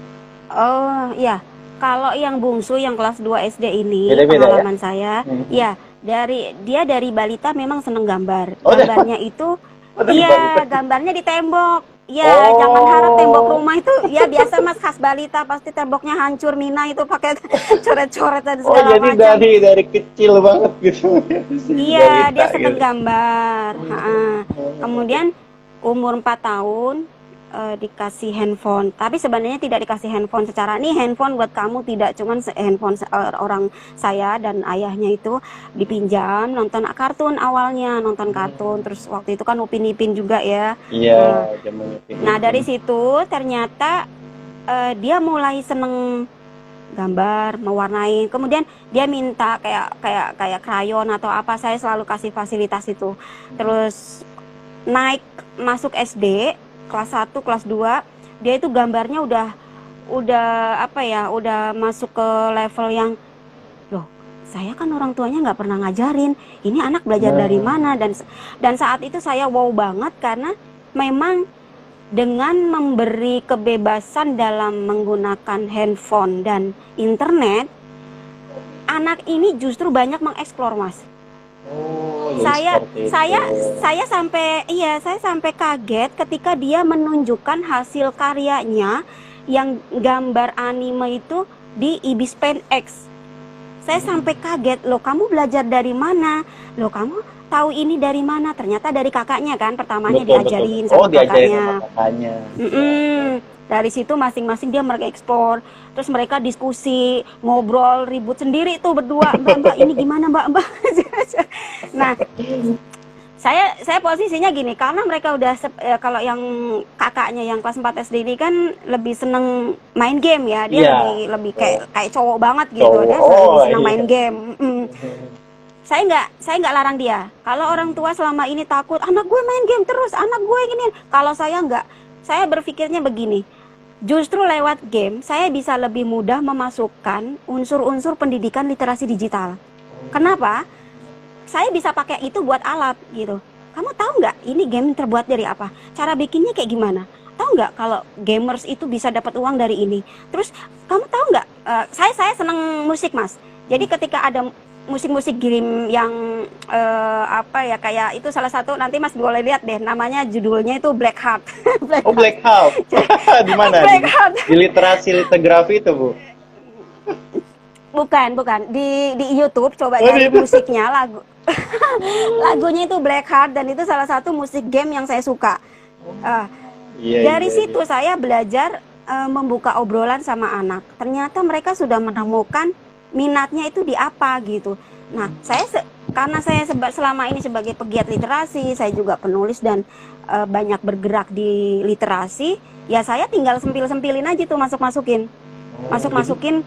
Oh, iya. Kalau yang bungsu yang kelas 2 SD ini, Beda-beda ya. pengalaman saya, ya dari balita memang seneng gambar. Oh, Gambarnya itu, dari balita. iya, gambarnya di tembok. Ya, jangan harap tembok rumah itu, ya biasa Mas, khas balita pasti temboknya hancur, Mina itu pakai coret-coret dan Oh, segala jadi macam. dari kecil banget gitu. Iya, Balita dia seneng gitu. gambar. Ha-ha. Oke. Kemudian umur 4 tahun dikasih handphone. Tapi sebenarnya tidak dikasih handphone secara ini handphone buat kamu, tidak cuman handphone orang saya dan ayahnya itu dipinjam nonton kartun, awalnya nonton kartun. Terus waktu itu kan Upin Ipin juga ya. Iya, Nah, zaman itu. nah dari situ ternyata dia mulai seneng gambar, mewarnai. Kemudian dia minta kayak krayon atau apa, saya selalu kasih fasilitas itu. Terus naik masuk SD kelas 1, kelas 2, dia itu gambarnya udah apa ya, udah masuk ke level yang, loh, saya kan orang tuanya nggak pernah ngajarin. Ini anak belajar dari mana? Dan saat itu saya wow banget karena memang dengan memberi kebebasan dalam menggunakan handphone dan internet, anak ini justru banyak mengeksplor, Mas. Oh, jadi Saya seperti saya itu. saya sampai kaget ketika dia menunjukkan hasil karyanya yang gambar anime itu di Ibis Paint X. Saya sampai kaget, loh kamu belajar dari mana? Loh kamu tahu ini dari mana? Ternyata dari kakaknya kan, pertamanya Betul, betul. diajarin Oh, sama diajarin kakaknya. sama kakaknya. Dari situ masing-masing dia mereka eksplor, terus mereka diskusi, ngobrol, ribut sendiri tuh berdua, Mbak ini gimana Mbak? Nah, saya posisinya gini, karena mereka udah kalau yang kakaknya yang kelas 4 SD ini kan lebih seneng main game ya, dia Iya. lebih kayak cowok banget gitu, Cowok. dia Oh, lebih senang iya. main game. Saya nggak larang dia. Kalau orang tua selama ini takut anak gue main game terus, anak gue gini. Kalau saya nggak, saya berpikirnya begini. Justru lewat game saya bisa lebih mudah memasukkan unsur-unsur pendidikan literasi digital. Kenapa? Saya bisa pakai itu buat alat gitu. Kamu tahu nggak ini game terbuat dari apa? Cara bikinnya kayak gimana? Tahu nggak kalau gamers itu bisa dapat uang dari ini? Terus kamu tahu nggak? Saya seneng musik, Mas. Jadi ketika ada musik-musik game yang kayak itu salah satu, nanti Mas boleh lihat deh, namanya judulnya itu Black Heart. Oh, Black Heart. Di mana? Black Heart. Di literasi litografi itu, Bu? Bukan di YouTube, coba cari musiknya, lagunya itu Black Heart, dan itu salah satu musik game yang saya suka. Dari situ saya belajar membuka obrolan sama anak. Ternyata mereka sudah menemukan minatnya itu di apa gitu. Nah, karena saya selama ini sebagai pegiat literasi, saya juga penulis dan banyak bergerak di literasi, ya saya tinggal sempil-sempilin aja tuh masuk-masukin. Masuk-masukin.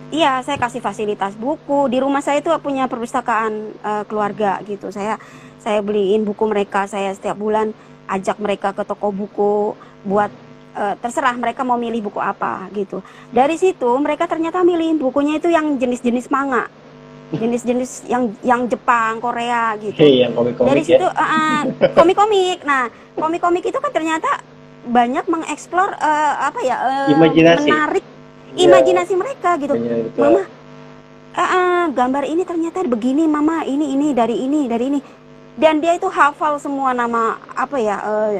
Iya, saya kasih fasilitas buku. Di rumah saya itu punya perpustakaan keluarga gitu. Saya beliin buku mereka, saya setiap bulan ajak mereka ke toko buku buat terserah mereka mau milih buku apa gitu. Dari situ mereka ternyata milihin bukunya itu yang jenis-jenis manga, jenis-jenis yang Jepang, Korea gitu. Yang komik-komik. Dari situ komik-komik. Nah, komik-komik itu kan ternyata banyak mengeksplor Imajinasi. menarik imajinasi mereka gitu. Betul. Mama, gambar ini ternyata begini, Mama, ini dari ini. Dan dia itu hafal semua nama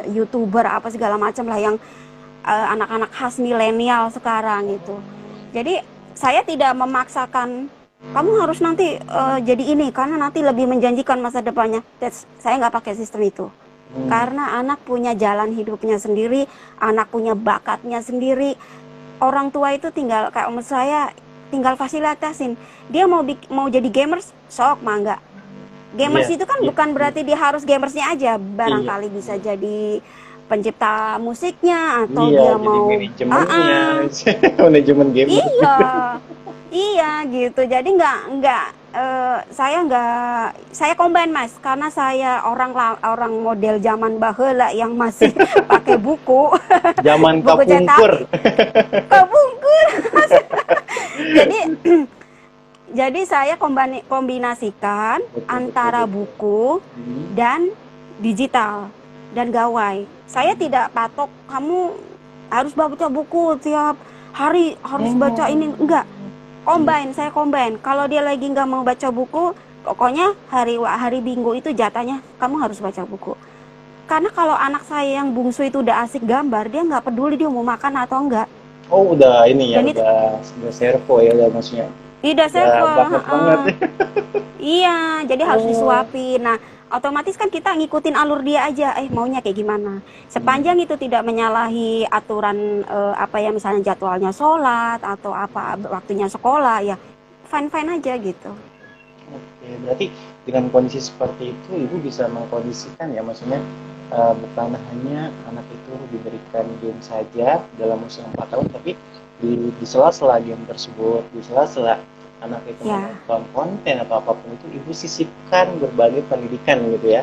YouTuber apa segala macam lah yang anak-anak khas milenial sekarang gitu. Jadi saya tidak memaksakan kamu harus nanti jadi ini karena nanti lebih menjanjikan masa depannya. Saya nggak pakai sistem itu. Karena anak punya jalan hidupnya sendiri, anak punya bakatnya sendiri. Orang tua itu tinggal kayak om saya tinggal fasilitasin. Dia mau jadi gamers, sok mangga. Gamers itu kan bukan berarti dia harus gamersnya aja, barangkali bisa jadi pencipta musiknya atau dia mau manajemen game. Iya gitu. Jadi saya combine Mas, karena saya orang model zaman baheula yang masih pakai buku. Zaman buku kapungkur. Jadi saya kombinasikan antara buku dan digital dan gawai. Saya tidak patok kamu harus baca buku tiap hari, harus baca ini, enggak. Saya combine. Kalau dia lagi nggak mau baca buku, pokoknya hari Minggu itu jatahnya kamu harus baca buku. Karena kalau anak saya yang bungsu itu udah asik gambar, dia nggak peduli dia mau makan atau enggak. Oh, udah ini ya, udah servo ya, udah maksudnya. Udah servo. Banget. Iya, jadi harus disuapin. Nah, otomatis kan kita ngikutin alur dia aja, maunya kayak gimana. Sepanjang itu tidak menyalahi aturan misalnya jadwalnya sholat atau apa waktunya sekolah, ya fine-fine aja gitu. Oke, berarti dengan kondisi seperti itu ibu bisa mengkondisikan ya, maksudnya bukan hanya anak itu diberikan game saja dalam usia 4 tahun, tapi di sela-sela game tersebut, di sela-sela anak itu menonton konten atau apapun itu, ibu sisipkan berbagai pendidikan gitu ya.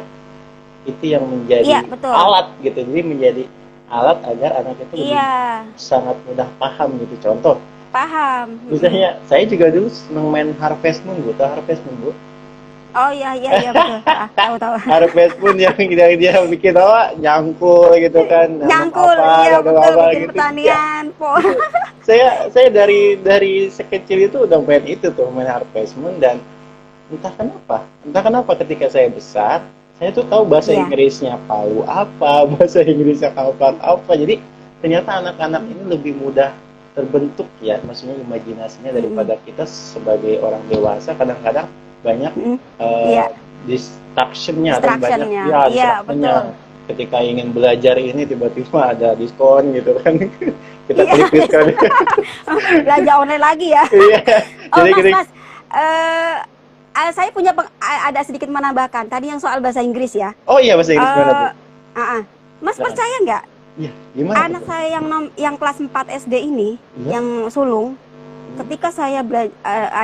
Itu yang menjadi alat gitu, jadi menjadi alat agar anak itu lebih sangat mudah paham gitu. Contoh, paham. Misalnya saya juga dulu seneng main Harvest Moon, Bu. Tahu Harvest Moon, Bu? Oh iya betul. Tahu. Harvest Moon yang dia bikin nyangkul gitu kan. Nyangkul, bikin gitu. pertanian, Saya dari sekecil itu udah main itu tuh, main Harvest Moon, dan entah kenapa ketika saya besar, saya tuh tahu bahasa Inggrisnya Palu apa, bahasa Inggrisnya Kalpat apa. Jadi ternyata anak-anak ini lebih mudah terbentuk ya, maksudnya imajinasinya daripada kita sebagai orang dewasa. Kadang-kadang banyak distraction-nya atau banyak distraction-nya. Ketika ingin belajar ini tiba-tiba ada diskon gitu kan. Kita klik diskon. Belanja online lagi ya. Mas, saya punya ada sedikit menambahkan. Tadi yang soal bahasa Inggris ya. Oh iya, bahasa Inggris mana tuh? Mas percaya nggak? Iya, gimana? Anak saya yang kelas 4 SD ini, yang sulung, ketika saya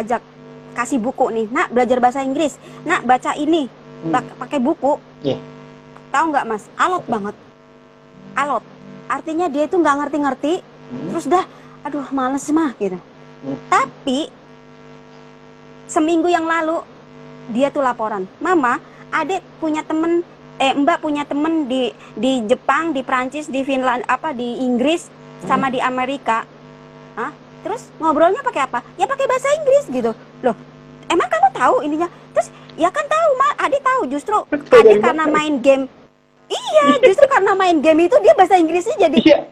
ajak kasih buku nih, nak belajar bahasa Inggris, nak baca ini, pakai buku. Tahu nggak Mas? Alot banget. Alot. Artinya dia itu nggak ngerti-ngerti, terus aduh males mah gitu. Tapi seminggu yang lalu dia tuh laporan, Mama, Adek punya temen, Mbak punya temen di Jepang, di Prancis, di Finland, di Inggris, sama di Amerika. Terus ngobrolnya pakai apa? Ya pakai bahasa Inggris gitu. Loh, emang kamu tahu ininya? Terus ya kan tahu, Adek tahu, justru Adek karena main game. Iya, justru karena main game itu dia bahasa Inggrisnya jadi,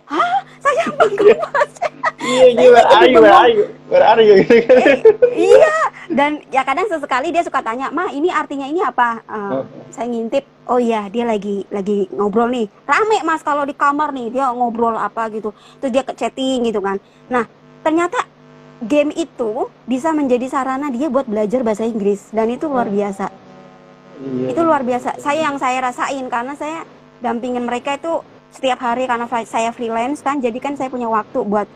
saya bangga banget. Iya, where are you? Iya, Dan ya kadang sesekali dia suka tanya, "Ma, ini artinya ini apa?" Saya ngintip, oh iya dia lagi ngobrol nih. Rame Mas kalau di kamar nih, dia ngobrol apa gitu. Terus dia ke chatting gitu kan. Nah, ternyata game itu bisa menjadi sarana dia buat belajar bahasa Inggris dan itu luar biasa. Iya. Itu luar biasa. Yang saya rasain karena saya dampingin mereka itu setiap hari karena saya freelance kan, jadi kan saya punya waktu buat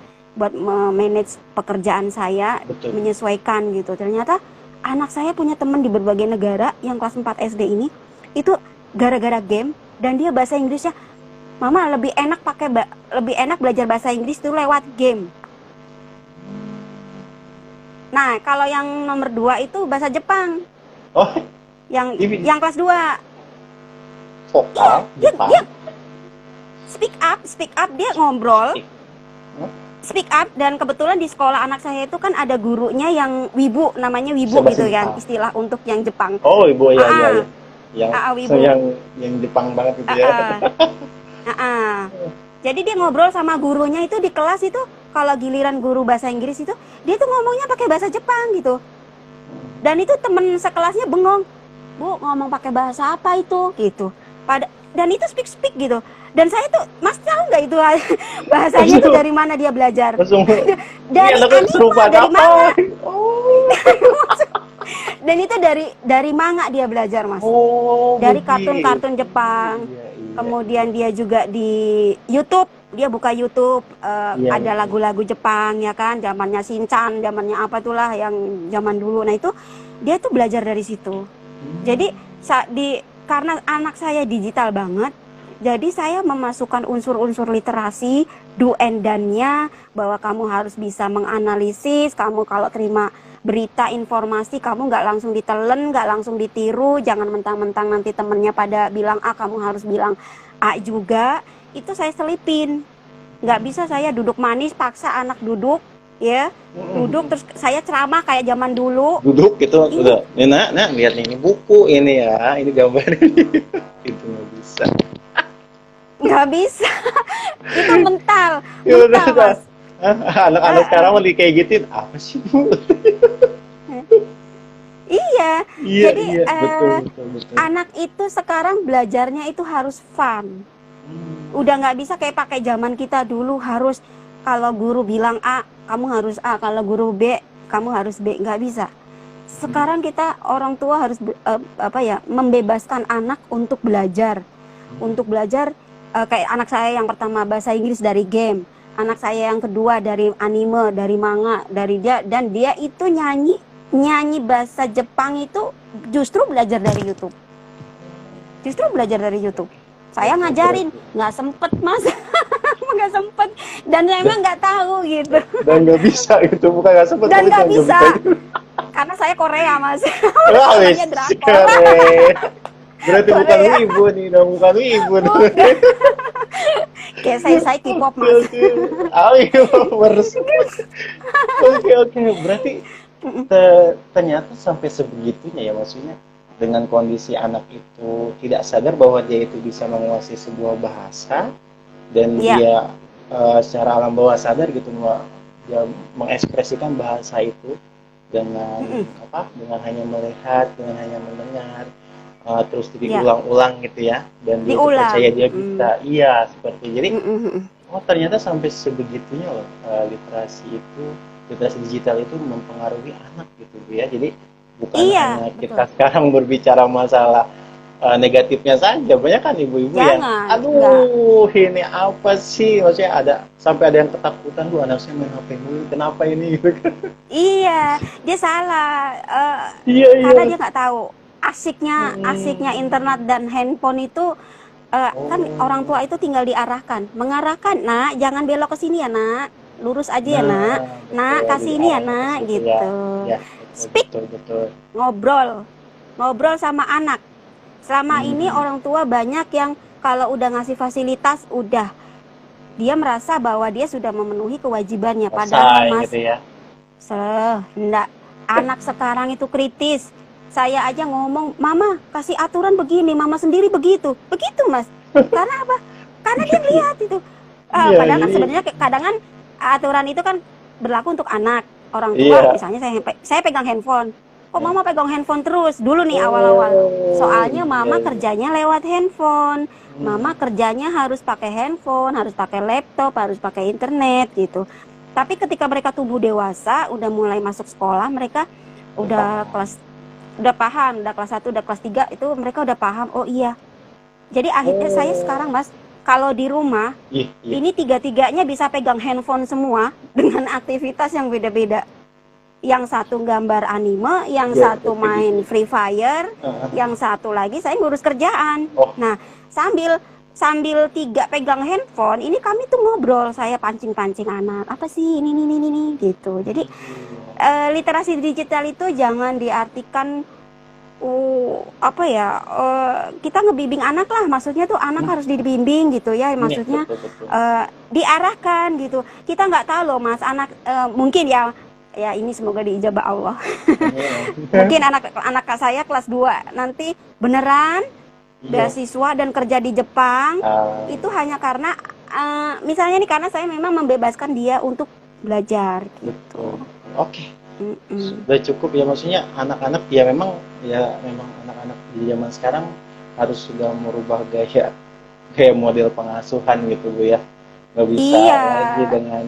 manage pekerjaan saya, Betul. menyesuaikan gitu. Ternyata anak saya punya teman di berbagai negara yang kelas 4 SD ini itu gara-gara game dan dia bahasa Inggrisnya, Mama lebih enak belajar bahasa Inggris itu lewat game. Nah, kalau yang nomor 2 itu bahasa Jepang. Oh, Yang kelas 2. vokal Jepang. Dia speak up dia ngobrol. Speak up dan kebetulan di sekolah anak saya itu kan ada gurunya yang wibu, namanya wibu gitu kan, istilah untuk yang Jepang. Oh, ibu ya. Yang wibu. yang Jepang banget itu ya. Jadi dia ngobrol sama gurunya itu di kelas itu, kalau giliran guru bahasa Inggris itu, dia tuh ngomongnya pakai bahasa Jepang gitu. Dan itu temen sekelasnya bengong, Bu ngomong pakai bahasa apa itu gitu. Dan itu speak gitu. Dan saya tuh, Mas tahu nggak itu bahasanya itu dari mana dia belajar? Dari anime, dari manga. Dan itu dari manga dia belajar, Mas. Dari kartun-kartun Jepang. Kemudian dia juga di YouTube, dia buka YouTube, ada lagu-lagu Jepang ya kan, zamannya Shinchan, zamannya apa itulah yang zaman dulu. Nah itu dia tuh belajar dari situ. Jadi karena anak saya digital banget, jadi saya memasukkan unsur-unsur literasi, do and done-nya, bahwa kamu harus bisa menganalisis, kamu kalau terima berita, informasi, kamu nggak langsung ditelen, nggak langsung ditiru, jangan mentang-mentang nanti temennya pada bilang A, kamu harus bilang A juga, itu saya selipin. Nggak bisa saya duduk manis, paksa anak duduk, ya, duduk terus saya ceramah kayak zaman dulu. Duduk gitu, udah, nak, lihat ini buku ini ya, ini gambar ini. Itu nggak bisa. Nggak bisa. Itu mental Mas. Anak-anak sekarang mau kayak gituin, apa sih Bu? Iya. Jadi betul. anak itu sekarang belajarnya itu harus fun. Udah nggak bisa kayak pakai zaman kita dulu harus, kalau guru bilang A, kamu harus A, kalau guru B, kamu harus B. Nggak bisa. Sekarang kita orang tua harus membebaskan anak untuk belajar. Untuk belajar, kayak anak saya yang pertama bahasa Inggris dari game, anak saya yang kedua dari anime, dari manga, dari dia, dan dia itu nyanyi bahasa Jepang itu justru belajar dari YouTube. Saya ngajarin, nggak sempet Mas, nggak sempet, dan emang nggak tahu gitu. Dan nggak bisa gitu, bukan nggak sempet. Dan nggak bisa, karena saya Korea Mas. Namanya drakor. Berarti bukan wibu nih, bukan wibu. Kayak saya K-pop Mas. Oke. Berarti ternyata sampai sebegitunya ya, maksudnya dengan kondisi anak itu tidak sadar bahwa dia itu bisa menguasai sebuah bahasa dan dia secara alam bawah sadar gitu dia mengekspresikan bahasa itu dengan dengan hanya melihat, dengan hanya mendengar. Terus diulang-ulang gitu ya, dan dia percaya dia bisa, seperti jadi ternyata sampai sebegitunya loh literasi digital itu mempengaruhi anak gitu Bu ya. Jadi bukan hanya kita sekarang berbicara masalah negatifnya saja, banyak kan ibu-ibu yang ini apa sih, maksudnya sampai ada yang ketakutan, Bu anak saya main HP dulu, kenapa ini gitu kan. Iya, dia salah karena dia nggak tahu asiknya internet dan handphone itu kan orang tua itu tinggal mengarahkan, nak jangan belok ke sini ya nak, lurus aja ya nak kasih ini ya nak gitu. Speak, betul. ngobrol sama anak. Selama ini orang tua banyak yang kalau udah ngasih fasilitas udah dia merasa bahwa dia sudah memenuhi kewajibannya, padahal Mas gitu ya. Enggak, anak sekarang itu kritis. Saya aja ngomong, Mama kasih aturan begini, Mama sendiri begitu Mas. Karena apa? Karena dia lihat itu. Padahal kan sebenarnya kadang aturan itu kan berlaku untuk anak, orang tua, Iya. misalnya saya pegang handphone. Kok mama pegang handphone terus? Dulu nih awal-awal. Soalnya mama Iya. kerjanya lewat handphone. Hmm. Mama kerjanya harus pakai handphone, harus pakai laptop, harus pakai internet gitu. Tapi ketika mereka tumbuh dewasa, udah mulai masuk sekolah, mereka udah paham, udah kelas 1, udah kelas 3 itu mereka udah paham. Oh iya. Jadi akhirnya saya sekarang, Oh, Mas, kalau di rumah iya, iya. ini tiga-tiganya bisa pegang handphone semua dengan aktivitas yang beda-beda. Yang satu gambar anime, yang Iya, satu kayak gitu. main Free Fire, Heeh. yang satu lagi saya ngurus kerjaan. Oh, Nah, sambil sambil tiga pegang handphone, ini kami tuh ngobrol, saya pancing-pancing anak, apa sih ini gitu. Jadi literasi digital itu jangan diartikan apa ya, kita ngebimbing anak lah, maksudnya tuh anak harus dibimbing gitu ya, iya, maksudnya betul, betul. diarahkan gitu. Kita nggak tahu loh Mas, anak mungkin ya ini semoga diijabah Allah. Iya. Mungkin anak saya kelas 2 nanti beneran Iya. beasiswa dan kerja di Jepang, Ah, itu hanya karena misalnya nih, karena saya memang membebaskan dia untuk belajar gitu. betul. Oke. Mm-mm. Udah cukup ya, maksudnya anak-anak ya memang anak-anak di zaman sekarang harus sudah merubah gaya gaya model pengasuhan gitu Bu ya, nggak bisa Iya, lagi dengan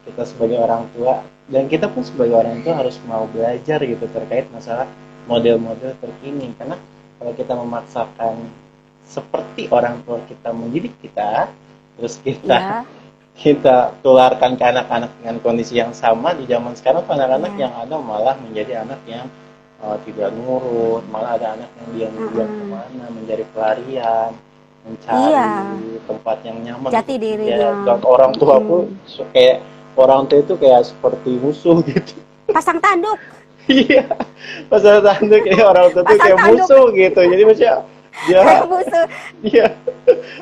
kita sebagai orang tua, dan kita pun sebagai orang tua harus mau belajar gitu terkait masalah model-model terkini, karena kalau kita memaksakan seperti orang tua kita mendidik kita, terus kita iya, kita tularkan ke anak-anak dengan kondisi yang sama di zaman sekarang tuh anak-anak iya. yang ada malah menjadi anak yang tidak nurut, malah ada anak yang diam-diam Mm-mm. kemana mencari pelarian, Iya, mencari tempat yang nyaman jati gitu. dirinya. Ya, dan orang tua pun Mm-mm. kayak orang tua itu kayak seperti musuh gitu. Pasang tanduk, Iya, pasal tanda kayak orang tua itu pasang kayak tanduk, musuh gitu. Jadi maksudnya dia kayak musuh. dia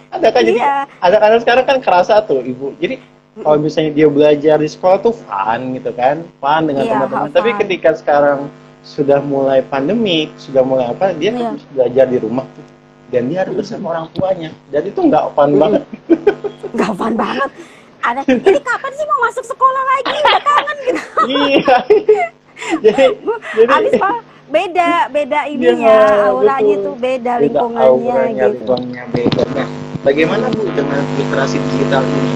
ada kan, jadi Iya. anak-anak sekarang kan kerasa tuh ibu. Jadi kalau Mm-mm. misalnya dia belajar di sekolah tuh fun gitu kan, fun dengan Iya, teman-teman. have Tapi fun. ketika sekarang sudah mulai pandemi, sudah mulai apa, dia kan Iya. harus belajar di rumah tuh. Dan dia harus bersama orang tuanya. Dan itu nggak fun Mm-mm. banget. Nggak fun banget. Ini kapan sih mau masuk sekolah lagi? Udah kangen gitu. Iya. jadi Abis Pak, beda ya ininya, auranya betul. tuh beda, Beda lingkungannya auranya, gitu. lingkungannya beda. Nah, bagaimana Bu dengan literasi digital ini?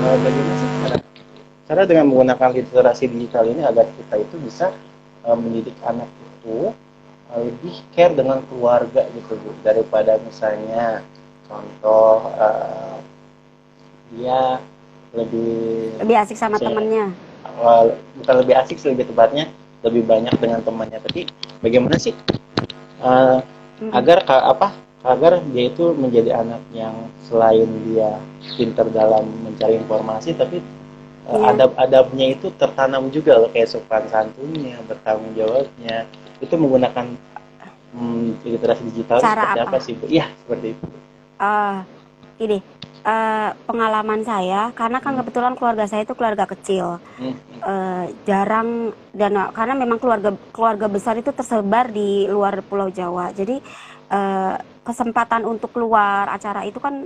Bagaimana sih cara dengan menggunakan literasi digital ini agar kita itu bisa mendidik anak itu lebih care dengan keluarga gitu Bu, daripada misalnya contoh dia lebih Lebih asik sama misalnya, temennya. bukan lebih asik sih, lebih tepatnya lebih banyak dengan temannya, tapi bagaimana sih uh, Mm-mm. agar dia itu menjadi anak yang selain dia pintar dalam mencari informasi, tapi Iya. adab-adabnya itu tertanam juga loh, kayak sopan santunnya, bertanggung jawabnya, itu menggunakan literasi digital Cara seperti apa apa? sih Bu? Iya, seperti itu. Eh, Ini pengalaman saya, karena kan Hmm, kebetulan keluarga saya itu keluarga kecil. hmm, Jarang, dan karena memang keluarga keluarga besar itu tersebar di luar Pulau Jawa. Jadi eh, kesempatan untuk keluar acara itu kan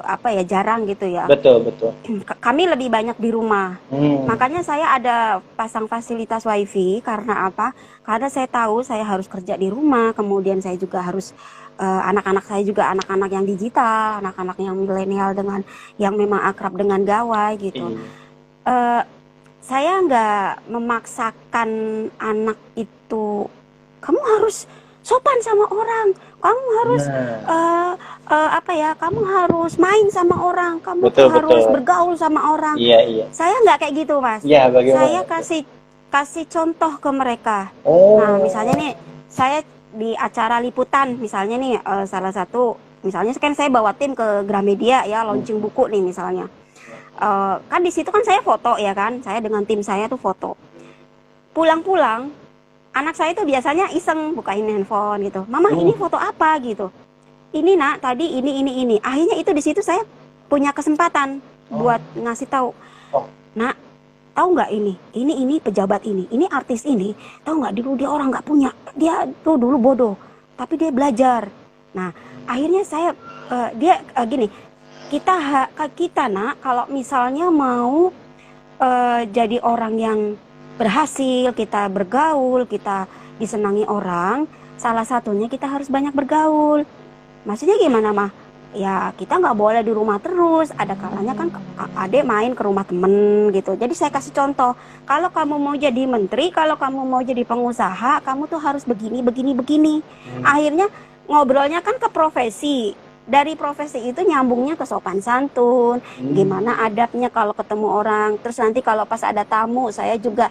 apa ya, jarang gitu ya. betul, betul. Kami lebih banyak di rumah. Hmm, Makanya saya ada pasang fasilitas wifi, karena apa? Karena saya tahu saya harus kerja di rumah, kemudian saya juga harus anak-anak saya juga anak-anak yang digital, anak-anak yang milenial dengan yang memang akrab dengan gawai gitu. iya. Eh, saya nggak memaksakan anak itu, kamu harus sopan sama orang, kamu harus Nah, apa ya, kamu harus main sama orang, kamu betul, harus betul. bergaul sama orang. Iya, iya. Saya nggak kayak gitu Mas. Iya, Saya bagaimana tuh? kasih contoh ke mereka. Nah, misalnya Oh, nih, saya di acara liputan, misalnya nih, salah satu, misalnya kan saya bawa tim ke Gramedia ya, launching buku nih misalnya. Kan di situ kan saya foto ya kan, saya dengan tim saya tuh foto. Pulang-pulang, anak saya tuh biasanya iseng bukain handphone gitu. Mama, ini foto apa gitu? Ini nak, tadi ini. Akhirnya itu di situ saya punya kesempatan buat ngasih tahu. Oh. Nak, tahu nggak ini pejabat ini artis ini, tahu nggak, dulu dia orang nggak punya, dia tuh dulu bodoh tapi dia belajar. Nah, akhirnya saya dia gini, kita nak kalau misalnya mau jadi orang yang berhasil, kita bergaul, kita disenangi orang, salah satunya kita harus banyak bergaul. Maksudnya gimana mah? Ya kita nggak boleh di rumah terus. Ada kalanya kan adek main ke rumah temen gitu. Jadi saya kasih contoh. Kalau kamu mau jadi menteri, kalau kamu mau jadi pengusaha, kamu tuh harus begini, begini, begini. Akhirnya ngobrolnya kan ke profesi. Dari profesi itu nyambungnya ke sopan santun. Gimana adabnya kalau ketemu orang. Terus nanti kalau pas ada tamu, saya juga,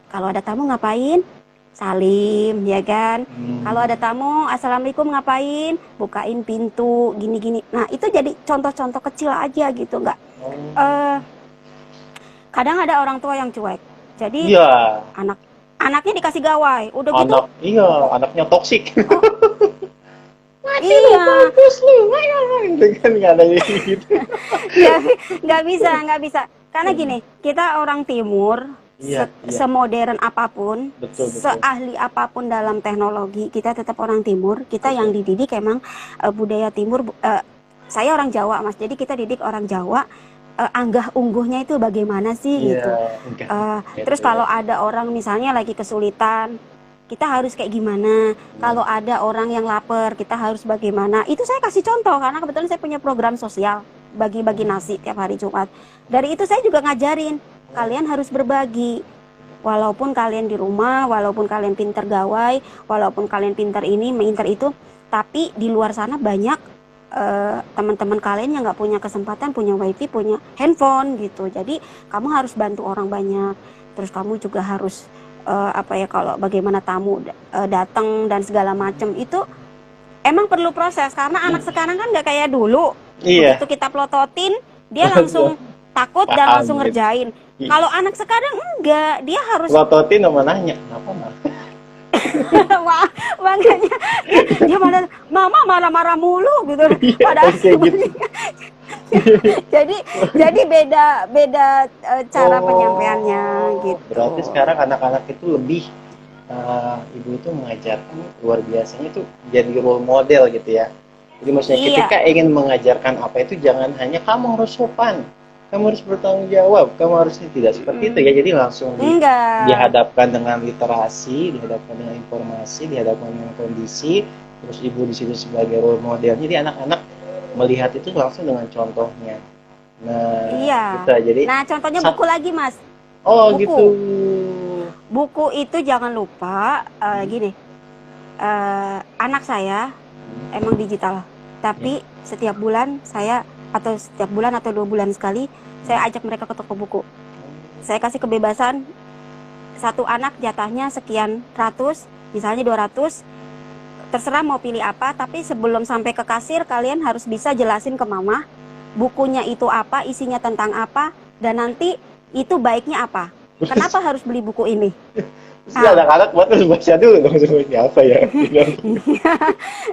kalau ada tamu ngapain? Salim, ya kan? Kalau ada tamu, assalamualaikum ngapain? Bukain pintu, gini-gini. Nah, itu jadi contoh-contoh kecil aja gitu, nggak? Kadang ada orang tua yang cuek. Jadi Iya, anaknya dikasih gawai, udah gitu. iya, anaknya toksik. Iya, Bagus lu, itu kan nggak ada gitu. nggak bisa. Karena gini, kita orang timur, Iya, semodern apapun, betul. seahli apapun dalam teknologi, kita tetap orang timur. Kita yang dididik emang budaya timur. Saya orang Jawa, Mas. Jadi kita didik orang Jawa. Anggah ungguhnya itu bagaimana sih gitu. Terus kalau ada orang misalnya lagi kesulitan, kita harus kayak gimana. Kalau ada orang yang lapar, kita harus bagaimana. Itu saya kasih contoh karena kebetulan saya punya program sosial bagi-bagi nasi tiap hari Jumat. Dari itu saya juga ngajarin kalian harus berbagi. Walaupun kalian di rumah, walaupun kalian pinter gawai, walaupun kalian pinter ini, pinter itu, tapi di luar sana banyak teman-teman kalian yang nggak punya kesempatan, punya wifi, punya handphone gitu. Jadi kamu harus bantu orang banyak. Terus kamu juga harus kalau bagaimana tamu datang dan segala macam itu emang perlu proses karena anak sekarang kan nggak kayak dulu. Begitu kita plototin, dia langsung takut dan langsung ngerjain. Kalau anak sekarang enggak, dia harus plototin sama nanya, kenapa mah? Wah, makanya dia malah mama marah-marah mulu gitu. Padahal gitu. jadi beda cara penyampaiannya gitu. Berarti sekarang anak-anak itu lebih ibu itu mengajarkan luar biasanya itu jadi role model gitu ya. Jadi maksudnya ketika ingin mengajarkan apa itu jangan hanya kamu harus sopan, kamu harus bertanggung jawab, kamu harus tidak seperti itu ya. Jadi langsung dihadapkan dengan literasi, dihadapkan dengan informasi, dihadapkan dengan kondisi, terus ibu di situ sebagai role model. Jadi anak-anak melihat itu langsung dengan contohnya. Nah, gitu. Jadi nah contohnya buku lagi Mas. Oh buku. Gitu. Buku itu jangan lupa gini, anak saya emang digital, tapi setiap bulan atau 2 bulan sekali saya ajak mereka ke toko buku. Saya kasih kebebasan, satu anak jatahnya sekian ratus, misalnya 200, terserah mau pilih apa, tapi sebelum sampai ke kasir kalian harus bisa jelasin ke mama bukunya itu apa, isinya tentang apa, dan nanti itu baiknya apa. Kenapa harus beli buku ini? Anak-anak buat harus baca dulu dong sebenarnya apa ya.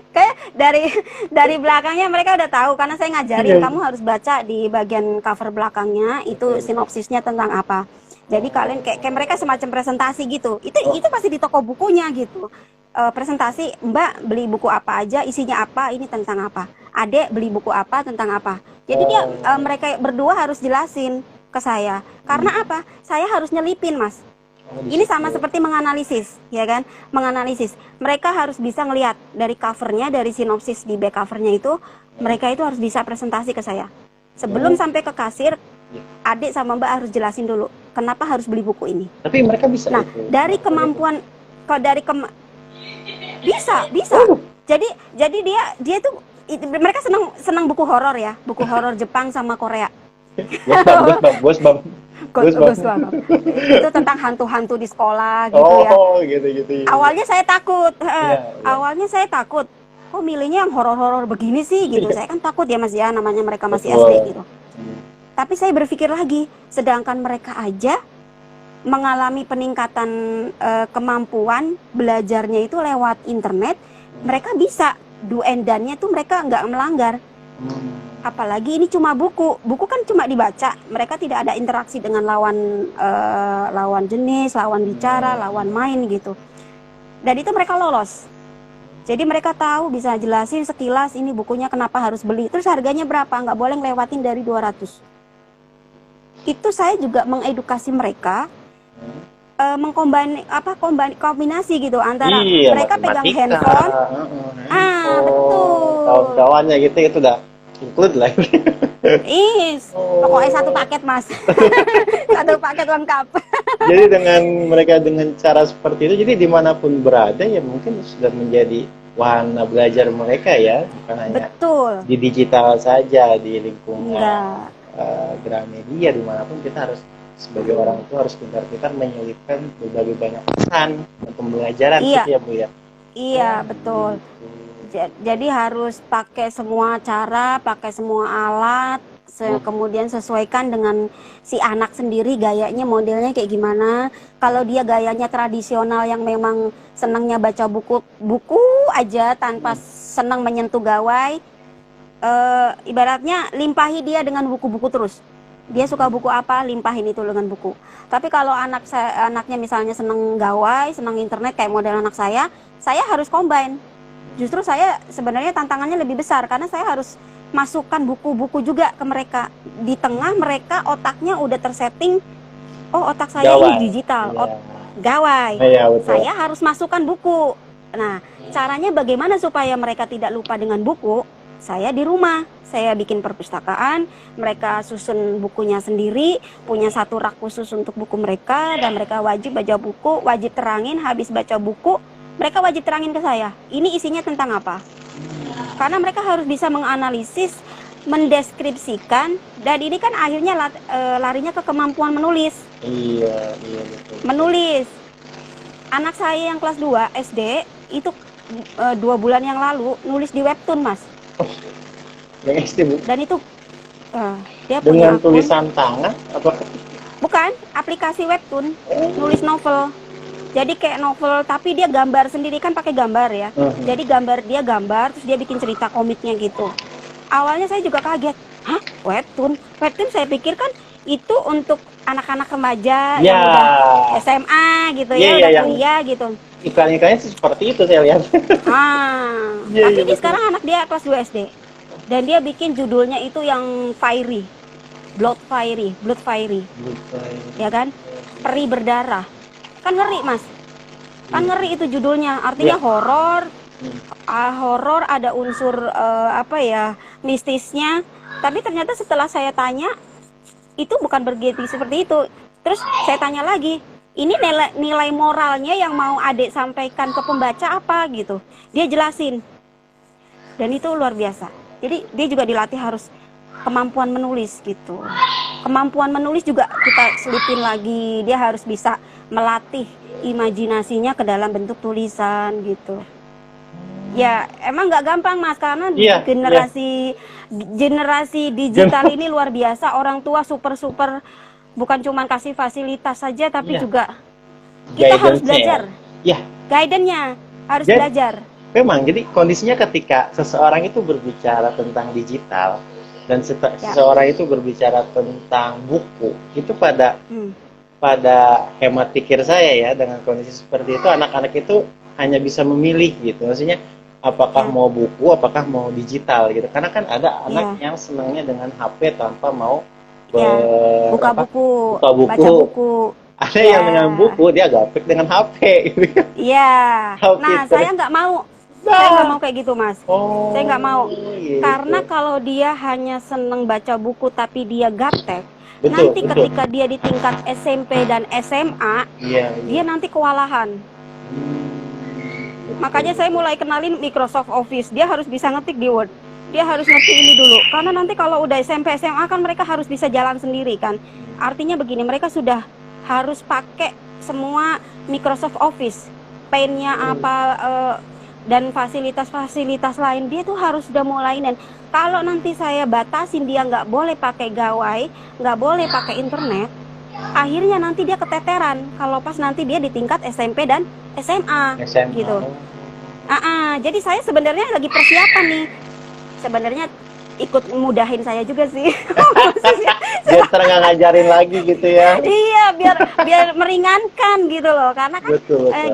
Kayak dari belakangnya mereka udah tahu karena saya ngajarin kamu harus baca di bagian cover belakangnya itu sinopsisnya tentang apa. Jadi kalian kayak mereka semacam presentasi gitu. Itu pasti di toko bukunya gitu. Presentasi, Mbak beli buku apa aja, isinya apa, ini tentang apa. Adek beli buku apa, tentang apa. Jadi mereka berdua harus jelasin ke saya. Karena apa? Saya harus nyelipin, Mas. Ini sama seperti menganalisis, ya kan? Menganalisis. Mereka harus bisa ngelihat dari covernya, dari sinopsis di back covernya itu, mereka itu harus bisa presentasi ke saya. Sebelum sampai ke kasir, adik sama Mbak harus jelasin dulu kenapa harus beli buku ini. Tapi mereka bisa. Nah, dari kemampuan, bisa. Jadi dia tuh mereka senang buku horor ya, buku horor Jepang sama Korea. Bos bang. Itu tentang hantu-hantu di sekolah gitu ya. Gitu. Awalnya saya takut. Awalnya saya takut. Kok milihnya yang horor-horor begini sih gitu. Saya kan takut ya Mas ya, namanya mereka masih SD gitu. Tapi saya berpikir lagi, sedangkan mereka aja mengalami peningkatan kemampuan belajarnya itu lewat internet, mereka bisa do and done-nya tuh mereka nggak melanggar. Apalagi ini cuma buku kan cuma dibaca, mereka tidak ada interaksi dengan lawan jenis, lawan bicara, lawan main gitu. Dan itu mereka lolos. Jadi mereka tahu bisa jelasin sekilas ini bukunya kenapa harus beli, terus harganya berapa, nggak boleh ngelewatin dari 200. Itu saya juga mengedukasi mereka kombinasi gitu antara Iya, mereka pegang matematika, handphone. handphone, Betul. kawan-kawannya gitu itu udah include lah. Pokoknya satu Oh, paket mas. Satu paket lengkap. jadi dengan mereka dengan cara seperti itu, jadi dimanapun berada ya mungkin sudah menjadi wahana belajar mereka ya, bukan hanya Betul. di digital saja, di lingkungan Enggak. Gramedia, dimanapun kita harus sebagai Mm-mm. orang tua harus pintar-pintar menyelipkan berbagai banyak pesan dan pembelajaran Iya, gitu ya Bu ya. iya, Oh betul. gitu. Jadi harus pakai semua cara, pakai semua alat, Hmm. kemudian sesuaikan dengan si anak sendiri gayanya, modelnya kayak gimana. Kalau dia gayanya tradisional yang memang senangnya baca buku aja tanpa senang menyentuh gawai, ibaratnya limpahi dia dengan buku-buku terus. Dia suka buku apa, limpahin itu dengan buku. Tapi kalau anaknya misalnya seneng gawai, seneng internet kayak model anak saya harus combine. Justru saya sebenarnya tantangannya lebih besar karena saya harus masukkan buku-buku juga ke mereka. Di tengah mereka otaknya udah tersetting, oh otak saya ini Gawai. digital, Iya. gawai. Iya betul. Saya harus masukkan buku. Nah, caranya bagaimana supaya mereka tidak lupa dengan buku? Saya di rumah, saya bikin perpustakaan, mereka susun bukunya sendiri, punya satu rak khusus untuk buku mereka, dan mereka wajib baca buku, wajib terangin, habis baca buku, mereka wajib terangin ke saya, ini isinya tentang apa. Karena mereka harus bisa menganalisis, mendeskripsikan, dan ini kan akhirnya larinya ke kemampuan menulis. Iya, iya betul. Menulis. Anak saya yang kelas 2 SD, itu 2 bulan yang lalu, nulis di webtoon, Mas. Yang SD Bu. Dan itu dia punya Dengan akun, tulisan tangan apa? bukan, aplikasi webtoon, nulis novel. Jadi kayak novel, tapi dia gambar sendiri kan pakai gambar ya. Jadi dia gambar, terus dia bikin cerita komiknya gitu. Awalnya saya juga kaget, hah webtoon? Webtoon saya pikir kan itu untuk anak-anak remaja yang udah SMA gitu ya, udah kuliah gitu. Iklan-iklannya seperti itu saya lihat. Tapi ini sekarang anak dia kelas 2 SD. Dan dia bikin judulnya itu yang fiery. Blood fiery. Ya kan? Peri berdarah. Kan ngeri, Mas. Kan ngeri itu judulnya. Artinya horor. Horor ada unsur mistisnya. Tapi ternyata setelah saya tanya, itu bukan begitu seperti itu. Terus saya tanya lagi, ini nilai moralnya yang mau adik sampaikan ke pembaca apa gitu. Dia jelasin. Dan itu luar biasa. Jadi dia juga dilatih harus kemampuan menulis gitu. Kemampuan menulis juga kita selipin lagi. Dia harus bisa melatih imajinasinya ke dalam bentuk tulisan gitu. Ya emang nggak gampang Mas, karena generasi digital ini luar biasa. Orang tua super bukan cuma kasih fasilitas saja, tapi juga kita harus belajar. Guidance-nya harus belajar. Memang, jadi kondisinya ketika seseorang itu berbicara tentang digital dan seseorang itu berbicara tentang buku, itu pada hemat pikir saya ya, dengan kondisi seperti itu anak-anak itu hanya bisa memilih gitu. Maksudnya apakah mau buku, apakah mau digital gitu. Karena kan ada anak yang senangnya dengan HP tanpa mau buka buku. baca buku. Ada yang dengan buku dia gaptek dengan HP gitu. Iya. Nah, saya nggak mau. Saya nggak mau kayak gitu, Mas. Saya nggak mau. Gitu. Karena kalau dia hanya seneng baca buku tapi dia gaptek, nanti ketika dia di tingkat SMP dan SMA, dia nanti kewalahan. Makanya saya mulai kenalin Microsoft Office. Dia harus bisa ngetik di Word. Dia harus ngerti ini dulu. Karena nanti kalau udah SMP SMA kan mereka harus bisa jalan sendiri kan. Artinya begini, mereka sudah harus pakai semua Microsoft Office. Paint-nya apa dan fasilitas-fasilitas lain, dia tuh harus udah mulai. Dan kalau nanti saya batasin dia nggak boleh pakai gawai, nggak boleh pakai internet, akhirnya nanti dia keteteran kalau pas nanti dia di tingkat SMP dan SMA. Gitu. Jadi saya sebenarnya lagi persiapan nih, sebenarnya ikut mudahin saya juga sih. Biar nggak ngajarin lagi gitu ya. Iya, biar meringankan gitu loh. Karena kan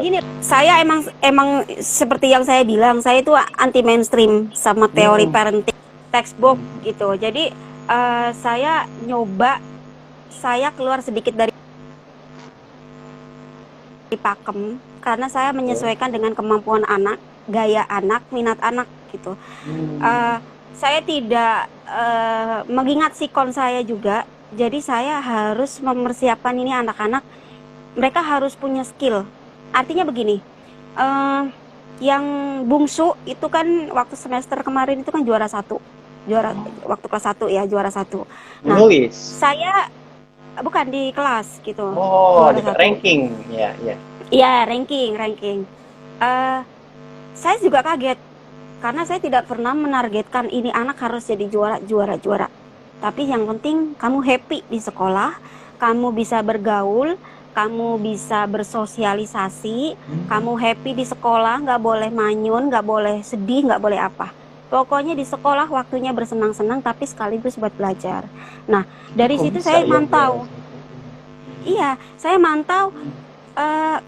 gini, saya emang seperti yang saya bilang, saya itu anti mainstream sama teori parenting textbook gitu. Jadi saya nyoba, saya keluar sedikit dari dipakem karena saya menyesuaikan dengan kemampuan anak, gaya anak, minat anak gitu. Eh, saya tidak mengingat sikon saya juga, jadi saya harus mempersiapkan ini anak-anak. Mereka harus punya skill. Artinya begini, eh, yang bungsu itu kan waktu semester kemarin itu kan juara satu, waktu kelas 1 ya, juara satu. Nah, Menulis. saya bukan di kelas gitu, Oh, juara di satu. ranking. Ya, ya. Iya, ranking. Eh, saya juga kaget karena saya tidak pernah menargetkan ini anak harus jadi juara. Tapi yang penting kamu happy di sekolah, kamu bisa bergaul, kamu bisa bersosialisasi, kamu happy di sekolah, nggak boleh manyun, nggak boleh sedih, nggak boleh apa. Pokoknya di sekolah waktunya bersenang-senang tapi sekaligus buat belajar. Nah, dari Kok situ bisa saya ya mantau. juara satu? Iya, saya mantau.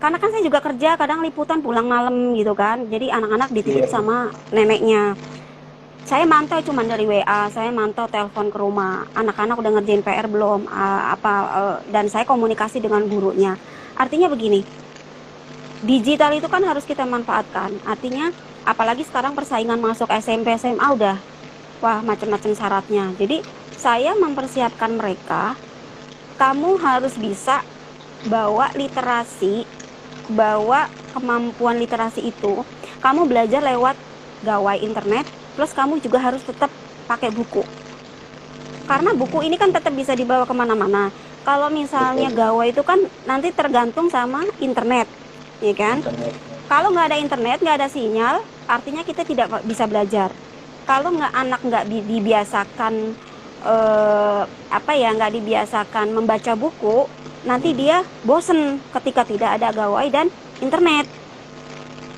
Karena kan saya juga kerja kadang liputan pulang malam gitu kan. Jadi anak-anak dititip Iya. sama neneknya. Saya mantau cuman dari WA, saya mantau telepon ke rumah. Anak-anak udah ngerjain PR belum? Dan saya komunikasi dengan gurunya. Artinya begini, digital itu kan harus kita manfaatkan. Artinya apalagi sekarang persaingan masuk SMP SMA udah wah macam-macam syaratnya. Jadi saya mempersiapkan mereka, kamu harus bisa bawa literasi, bawa kemampuan literasi itu. Kamu belajar lewat gawai internet, plus kamu juga harus tetap pakai buku. Karena buku ini kan tetap bisa dibawa kemana-mana. Kalau misalnya Betul. gawai itu kan nanti tergantung sama internet, ya kan? Internet. Kalau nggak ada internet, nggak ada sinyal, artinya kita tidak bisa belajar. Kalau anak nggak dibiasakan nggak dibiasakan membaca buku, nanti dia bosen ketika tidak ada gawai dan internet.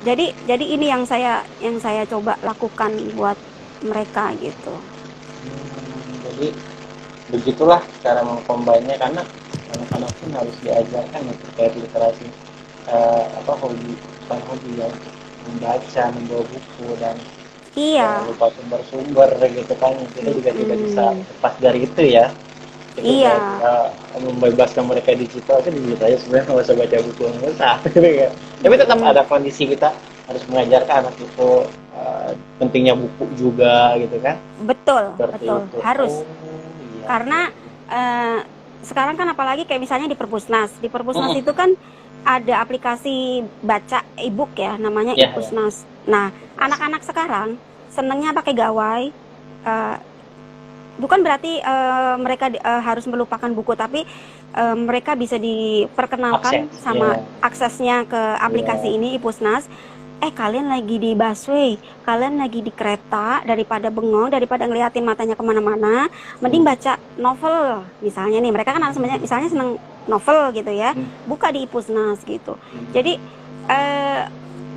Jadi ini yang saya coba lakukan buat mereka gitu. Jadi begitulah cara mengcombine-nya, karena anak-anak pun harus diajarkan ya terkait literasi, hobi ya, untuk membaca, membawa buku, dan jangan Iya, lupa sumber-sumber gitu kan. Kita juga tidak bisa lepas dari itu ya. Kita iya, membebaskan mereka digital aja sebenarnya, nggak usah baca buku, nggak usah gitu kan. Tapi tetap ada kondisi kita harus mengajarkan anak itu pentingnya buku juga gitu kan. betul, Seperti betul, itu. harus. Iya. Karena sekarang kan apalagi kayak misalnya di Perpusnas. Di Perpusnas itu kan ada aplikasi baca e-book ya, namanya Iya, iPusnas. Nah, anak-anak sekarang senengnya pakai gawai. eh, Bukan berarti mereka harus melupakan buku, tapi mereka bisa diperkenalkan akses. sama Iya. aksesnya ke aplikasi ini iPusnas. Kalian lagi di busway, kalian lagi di kereta, daripada bengong, daripada ngeliatin matanya kemana-mana, mending baca novel. Misalnya nih, mereka kan misalnya seneng novel gitu ya, buka di iPusnas gitu. Jadi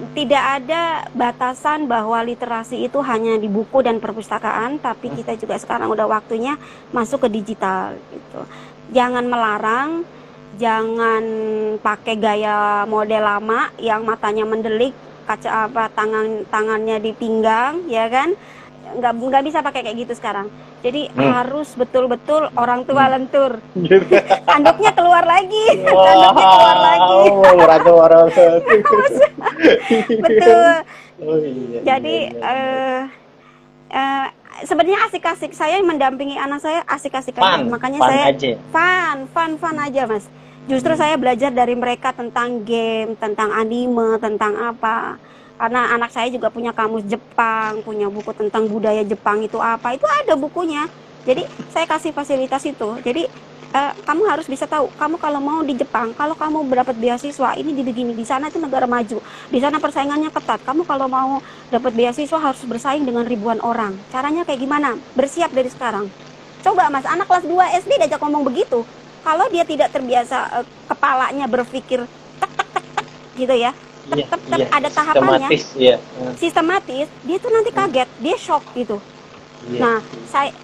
tidak ada batasan bahwa literasi itu hanya di buku dan perpustakaan, tapi kita juga sekarang udah waktunya masuk ke digital gitu. Jangan melarang, jangan pakai gaya model lama yang matanya mendelik, tangannya di pinggang, ya kan? Nggak bisa pakai kayak gitu sekarang. Jadi harus betul-betul orang tua lentur. Anduknya keluar lagi, anduknya keluar lagi. Merasa orang Betul. Oh iya. Jadi iya. sebenarnya asik-asik, saya mendampingi anak saya asik-asik aja. Makanya fun saya aja. fun aja Mas. Justru saya belajar dari mereka tentang game, tentang anime, tentang apa. Karena anak saya juga punya kamus Jepang, punya buku tentang budaya Jepang itu apa, itu ada bukunya. Jadi saya kasih fasilitas itu. Jadi kamu harus bisa tahu, kamu kalau mau di Jepang, kalau kamu dapat beasiswa ini begini, di sana itu negara maju, di sana persaingannya ketat. Kamu kalau mau dapat beasiswa harus bersaing dengan ribuan orang. Caranya kayak gimana? Bersiap dari sekarang. Coba Mas, anak kelas 2 SD diajak ngomong begitu. Kalau dia tidak terbiasa kepalanya berpikir tek tek tek tek gitu ya. Iya. Ada tahapannya. Sistematis, dia tuh nanti kaget, dia shock gitu. Iya. Nah,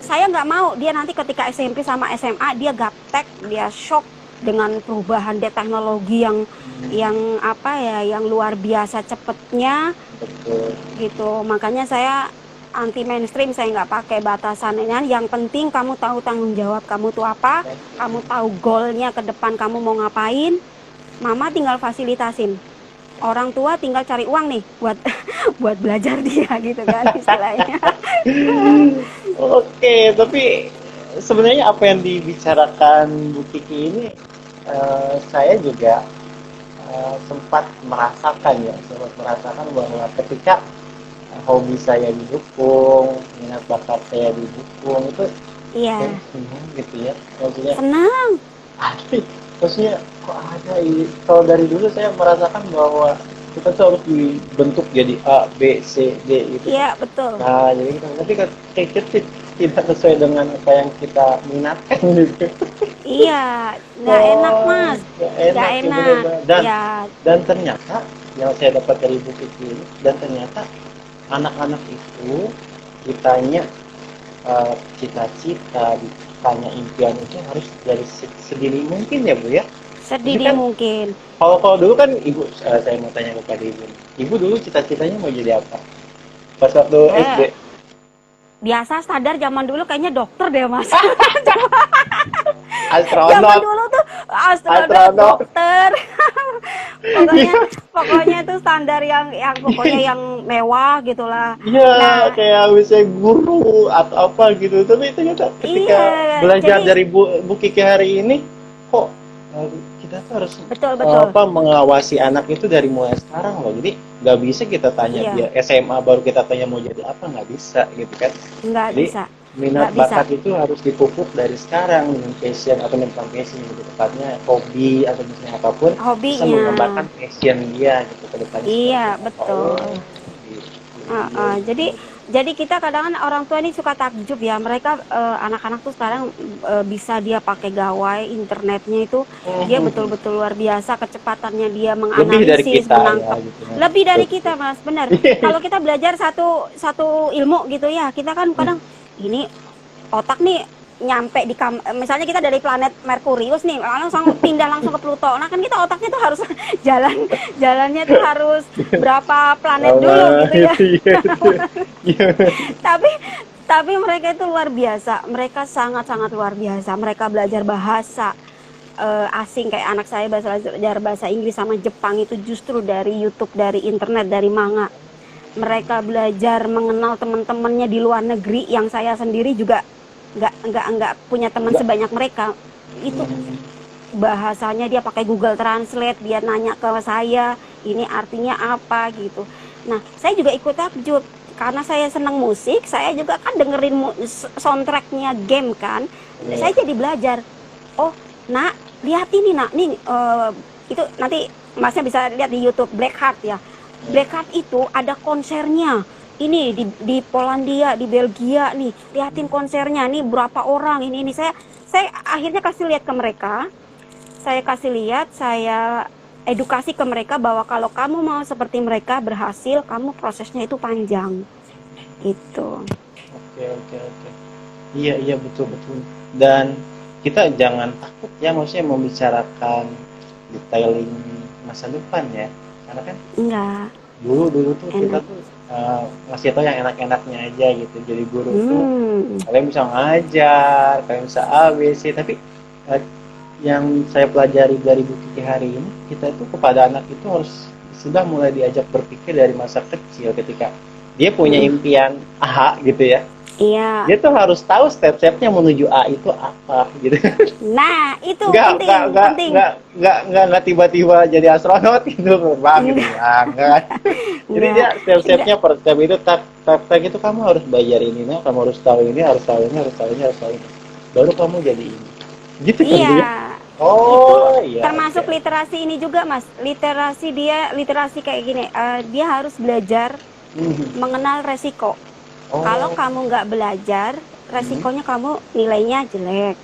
saya nggak mau dia nanti ketika SMP sama SMA dia gaptek, dia shock dengan perubahan teknologi yang luar biasa cepetnya. Betul. Gitu. Makanya saya anti mainstream, saya nggak pakai batasan ini. Yang penting kamu tahu tanggung jawab kamu tuh apa, kamu tahu goalnya ke depan kamu mau ngapain. Mama tinggal fasilitasin. Orang tua tinggal cari uang nih buat buat belajar dia gitu kan istilahnya. Oke, tapi sebenarnya apa yang dibicarakan Bu Kiki ini, saya juga sempat merasakan bahwa ketika hobi saya didukung, minat bakat saya didukung, itu Iya, kayak senang gitu ya. Maksudnya, senang. maksudnya kok ada ini? Kalau dari dulu saya merasakan bahwa kita tuh harus dibentuk jadi A, B, C, D gitu. Iya, betul. Nah, jadi kita tapi kan kita tidak sesuai dengan apa yang kita minatkan gitu. Iya, nggak enak Mas, Nggak nggak enak, ya enak. bener-bener. Ya, Dan ternyata yang saya dapat dari buku ini, dan ternyata anak-anak itu ditanya cita-cita, ditanya impian itu harus dari sedini mungkin ya Bu ya. Jadi sedini kan mungkin. kalau dulu kan Ibu, saya mau tanya kepada Ibu. Ibu dulu cita-citanya mau jadi apa? Pas waktu SD. Biasa standar zaman dulu kayaknya dokter deh Mas. Zaman Astronot. dulu tuh astronot, Astronot. dokter. Pokoknya itu standar yang pokoknya yang mewah gitulah. Iya, Nah, kayak misalnya guru atau apa gitu. Tapi ternyata ketika iya, belajar jadi dari Bu Kiki hari ini, kok kita tuh harus betul betul. mengawasi anak itu dari mulai sekarang loh. Jadi nggak bisa kita tanya Iya, dia SMA baru kita tanya mau jadi apa, nggak bisa gitu kan. nggak Jadi bisa, minat nggak bisa. bakat itu harus dipupuk dari sekarang dengan passion atau bukan passion gitu, tepatnya hobi atau misalnya apapun bisa Hobinya. mengembangkan passion dia gitu ke depannya Iya, seperti apa. betul. Gitu. Jadi kita kadang orang tua ini suka takjub ya, mereka anak-anak tuh sekarang bisa dia pakai gawai internetnya itu dia betul-betul luar biasa kecepatannya dia Lebih dari menganalisis, kita ya menangkap. gitu ya. Lebih dari Betul. kita Mas, benar. Kalau kita belajar satu ilmu gitu ya, kita kan kadang ini otak nih nyampe di misalnya kita dari planet Merkurius nih langsung pindah langsung ke Pluto. Nah kan kita otaknya tuh harus jalannya tuh harus berapa planet dulu gitu ya. Iya. Tapi mereka itu luar biasa, mereka sangat-sangat luar biasa. Mereka belajar bahasa asing kayak anak saya belajar bahasa Inggris sama Jepang itu justru dari YouTube, dari internet, dari manga. Mereka belajar mengenal teman-temannya di luar negeri yang saya sendiri juga nggak punya teman sebanyak mereka. Itu bahasanya dia pakai Google Translate, dia nanya ke saya ini artinya apa gitu. Nah saya juga ikut takjub karena saya senang musik, saya juga kan dengerin soundtracknya game kan. Saya jadi belajar, oh nak lihat ini nak nih itu nanti masnya bisa lihat di YouTube Blackheart ya. Blackheart itu ada konsernya ini di Polandia, di Belgia nih, liatin konsernya nih berapa orang ini saya akhirnya kasih lihat ke mereka, saya kasih lihat, saya edukasi ke mereka bahwa kalau kamu mau seperti mereka berhasil, kamu prosesnya itu panjang, gitu. Oke. Iya betul. Dan kita jangan takut ya, maksudnya membicarakan detailing masa depan ya, karena kan Enggak. dulu tuh Enak. kita tuh ngasih tau yang enak-enaknya aja gitu. Jadi guru tuh kalian bisa ngajar, kalian bisa A, B, C, tapi yang saya pelajari dari Bu Kiki hari ini, kita itu kepada anak itu harus sudah mulai diajak berpikir dari masa kecil. Ketika dia punya impian A gitu ya, Iya. dia tuh harus tahu step-stepnya menuju A itu apa gitu. Nah itu penting. Nggak tiba-tiba jadi astronot gitu bang gitu. Enggak. Jadi dia step-stepnya per step itu tak itu kamu harus belajar ini, nah kamu harus tahu ini, harus tahu ini, baru kamu jadi ini. Gitu kan Iya. dia? Oh itu iya. termasuk literasi ini juga Mas. Literasi kayak gini. Dia harus belajar mengenal resiko. Kalau kamu nggak belajar, resikonya kamu nilainya jelek.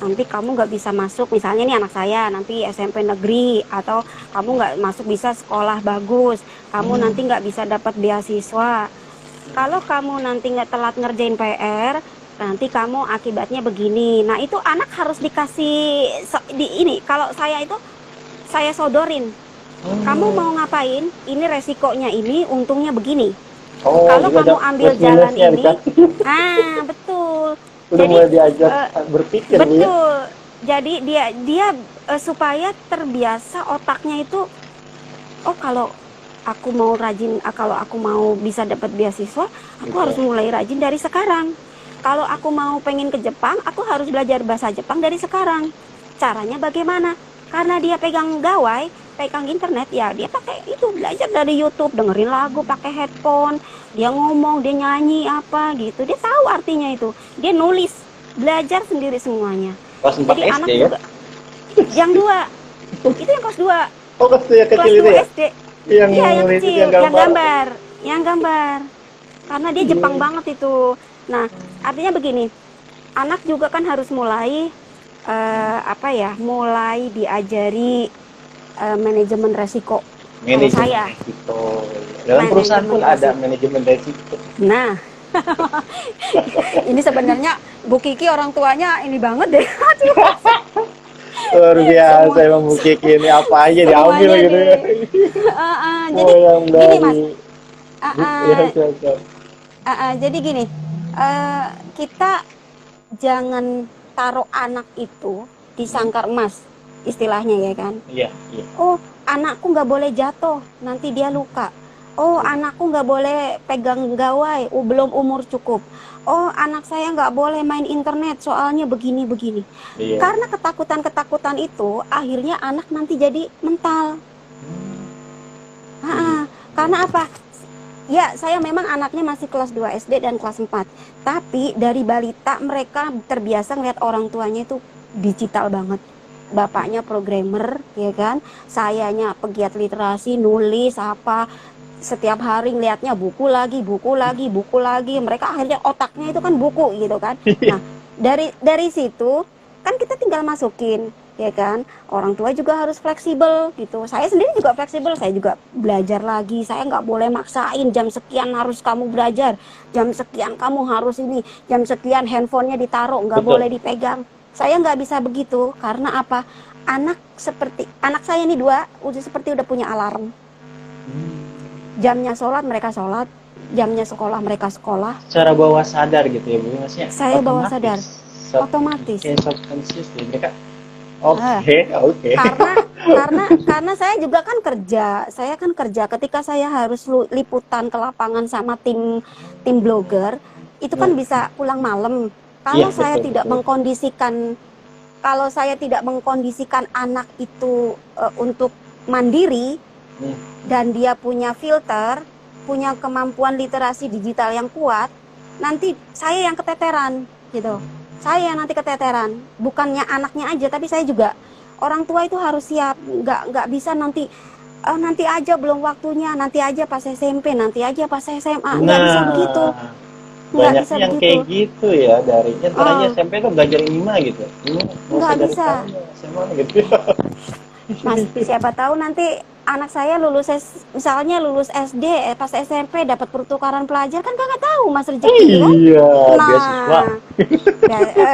Nanti kamu nggak bisa masuk, misalnya nih anak saya nanti SMP negeri, atau kamu nggak masuk bisa sekolah bagus, kamu nanti nggak bisa dapat beasiswa. Kalau kamu nanti nggak telat ngerjain PR, nanti kamu akibatnya begini. Nah itu anak harus dikasih ini. Kalau saya itu saya sodorin. Kamu mau ngapain? Ini resikonya ini, untungnya begini. Kalau kamu ambil jalan ini, betul. Udah mulai diajak berpikir. Betul. Jadi dia supaya terbiasa otaknya itu, oh kalau aku mau rajin, kalau aku mau bisa dapat beasiswa, aku Gitu. harus mulai rajin dari sekarang. Kalau aku mau pengen ke Jepang, aku harus belajar bahasa Jepang dari sekarang. Caranya bagaimana? Karena dia pegang gawai, pegang internet, ya dia pakai itu, belajar dari YouTube, dengerin lagu pakai headphone, dia ngomong, dia nyanyi apa gitu, dia tahu artinya itu, dia nulis, belajar sendiri semuanya. Kelas 4 Jadi SD anak ya? juga yang dua, itu yang kelas 2, Oh, kelas yang kelas kecil itu 2 ya? SD. Yang Iya, yang itu kecil, yang gambar. yang gambar. Karena dia Jepang Iya. banget itu. Nah, artinya begini, anak juga kan harus mulai apa ya, mulai diajari manajemen resiko. Kalau Manajemen saya, resiko. Dalam perusahaan manajemen pun ada resiko. manajemen resiko. Nah, ini sebenarnya Bu Kiki orang tuanya ini banget deh. Aduh, Luar biasa semua emang Bu Kiki ini apa aja diambil semuanya gitu di ya. jadi Mau yang gini Mas, dari ya, uh, siap, siap. jadi gini, uh, kita jangan taruh anak itu di Hmm, sangkar emas, istilahnya ya kan. iya, iya. Oh, anakku nggak boleh jatuh, nanti dia luka. Oh, Iya. anakku nggak boleh pegang gawai, belum umur cukup. Oh, anak saya nggak boleh main internet, soalnya begini-begini. Iya. Karena ketakutan-ketakutan itu, akhirnya anak nanti jadi mental. Iya. Karena apa? Ya, saya memang anaknya masih kelas 2 SD dan kelas 4. Tapi dari balita mereka terbiasa ngeliat orang tuanya itu digital banget. Bapaknya programmer, ya kan? Sayanya pegiat literasi, nulis apa, setiap hari ngeliatnya buku lagi, buku lagi, buku lagi. Mereka akhirnya otaknya itu kan buku gitu kan. Nah, dari situ kan kita tinggal masukin, ya kan? Orang tua juga harus fleksibel gitu. Saya sendiri juga fleksibel, saya juga belajar lagi. Saya nggak boleh maksain jam sekian harus kamu belajar, jam sekian kamu harus ini, jam sekian handphonenya ditaruh, nggak boleh Betul. dipegang. Saya nggak bisa begitu, karena apa? Anak saya ini dua, udah punya alarm. Jamnya sholat mereka sholat, jamnya sekolah mereka sekolah. Secara bawah sadar gitu ya Bu, maksudnya Saya bawah sadar, otomatis. Sub, otomatis. kayak subconscious ya mereka. Ah, Oke, oke. karena saya juga kan kerja, ketika saya harus liputan ke lapangan sama tim tim blogger, itu kan Hmm, bisa pulang malam. iya Kalau saya betul tidak betul. mengkondisikan kalau saya tidak mengkondisikan anak itu untuk mandiri, Hmm, dan dia punya filter, punya kemampuan literasi digital yang kuat, nanti saya yang keteteran gitu. Saya yang nanti keteteran, bukannya anaknya aja, tapi saya juga. Orang tua itu harus siap, nggak bisa nanti nanti aja belum waktunya, nanti aja pas SMP, nanti aja pas SMA, nggak bisa begitu, Nah, nggak banyak bisa yang begitu. kayak gitu ya dari ntar aja Oh, SMP tuh belajar IMA gitu. Ini nggak nggak usah dari bisa. sekarang ya, SMA gitu. Mas, siapa tahu nanti anak saya misalnya lulus SD, pas SMP dapat pertukaran pelajar, kan kakak tahu Mas rezeki kan? Iya, beasiswa. Nah, ya,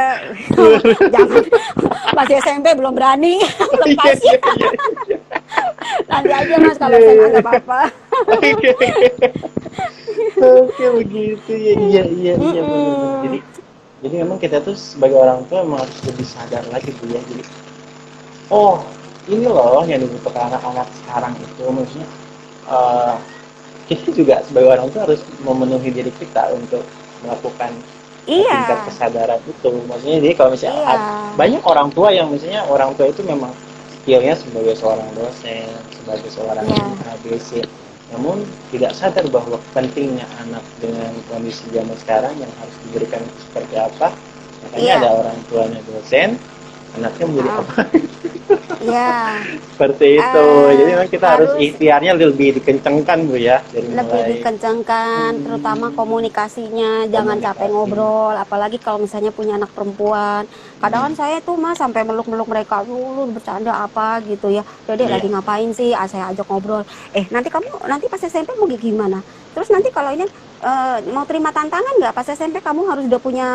jangan, masih SMP belum berani, belum Iya, pas ya. iya, iya. Nanti aja Mas kalau SMA nggak apa-apa. Oke, begitu ya. Iya, iya, iya, benar-benar. Mm-mm. Jadi memang kita tuh sebagai orang tua memang harus lebih sadar lagi Bu ya. Jadi, oh, ini loh yang dibutuhkan anak-anak sekarang itu maksudnya eh, kita juga sebagai orang tua harus memenuhi diri kita untuk melakukan Iya, tingkat kesadaran itu. Maksudnya jadi kalau misalnya iya, banyak orang tua yang misalnya orang tua itu memang skillnya sebagai seorang dosen, sebagai seorang iya, ABC, namun tidak sadar bahwa pentingnya anak dengan kondisi zaman sekarang yang harus diberikan seperti apa. Makanya ada iya. orang tuanya dosen, anaknya menjadi Ah, apa iya. seperti itu. Jadi memang kita harus Harus ikhtiarnya lebih dikencengkan Bu ya dari lebih mulai dikencangkan, terutama komunikasinya, jangan capek komunikasi. ngobrol, apalagi kalau misalnya punya anak perempuan. Kadang kan saya tuh Mas sampai meluk-meluk mereka dulu, bercanda apa gitu ya. Dedek Iya. lagi ngapain sih? Saya ajak ngobrol. Nanti pas SMP mau gimana? Terus nanti kalau ini mau terima tantangan nggak? Pas SMP kamu harus udah punya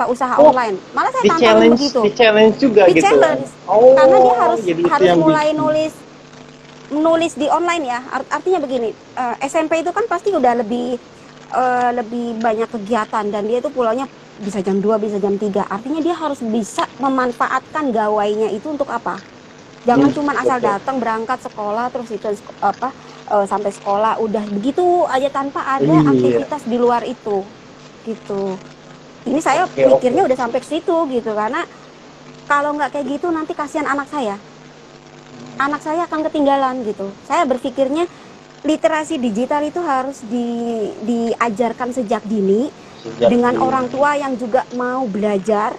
usaha Oh, online. Malah saya tantangin begitu. di challenge juga Di gitu. challenge. Karena dia Oh, harus jadi itu harus yang mulai bikin. nulis di online ya. Artinya begini, SMP itu kan pasti udah lebih lebih banyak kegiatan dan dia itu pulaunya bisa jam 2, bisa jam 3. Artinya dia harus bisa memanfaatkan gawainya itu untuk apa? Jangan cuman asal betul. datang berangkat sekolah terus itu sampai sekolah udah begitu aja tanpa ada Iya. aktivitas di luar itu gitu. Ini saya Oke, oke. mikirnya udah sampai ke situ gitu, karena kalau nggak kayak gitu nanti kasihan anak saya akan ketinggalan gitu. Saya berpikirnya literasi digital itu harus diajarkan sejak dini Sejak dengan di orang tua yang juga mau belajar.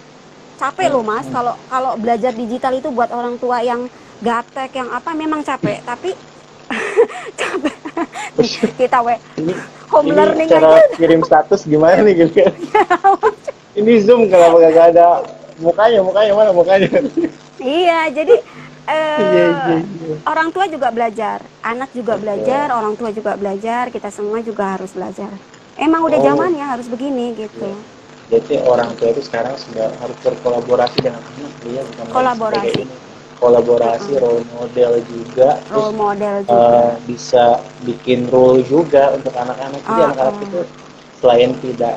Capek loh Mas, kalau kalau belajar digital itu buat orang tua yang gaptek yang apa memang capek, tapi capek nih kita ini home ini learning aja cara kirim status gimana nih gitu kan? Ini Zoom kenapa gak ada mukanya? Mukanya mana mukanya? iya jadi Iya, iya, eh, iya. orang tua juga belajar, anak juga Betul. belajar, orang tua juga belajar, kita semua juga harus belajar. Emang udah Oh, zamannya harus begini gitu. iya. Jadi orang tua itu sekarang sudah harus berkolaborasi dengan anak dia, bukan lagi sebagai Kolaborasi. ini. Kolaborasi, Heeh. role model juga, terus Role model juga. bisa bikin role juga untuk anak-anak. Jadi anak-anak Heeh. itu selain tidak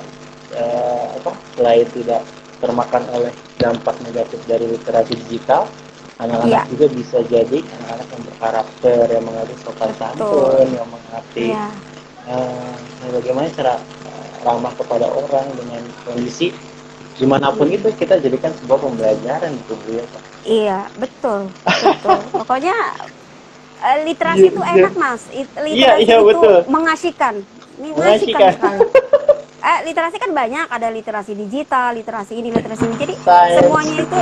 selain tidak termakan oleh dampak negatif dari literasi digital, anak-anak Iya, juga bisa jadi anak-anak yang berkarakter, yang mengerti sopan betul. santun, yang mengerti Iya. eh, bagaimana cara ramah kepada orang dengan kondisi dimanapun itu, Mm-mm. kita jadikan sebuah pembelajaran gitu Bu ya Pak. Iya, betul, betul. Pokoknya Iya, literasi itu iya. enak, Mas. Iya, Literasi iya itu betul. mengasihkan. Mengasihkan Mengasihkan. sekali. Literasi kan banyak, ada literasi digital, literasi ini, literasi ini. Jadi Science. semuanya itu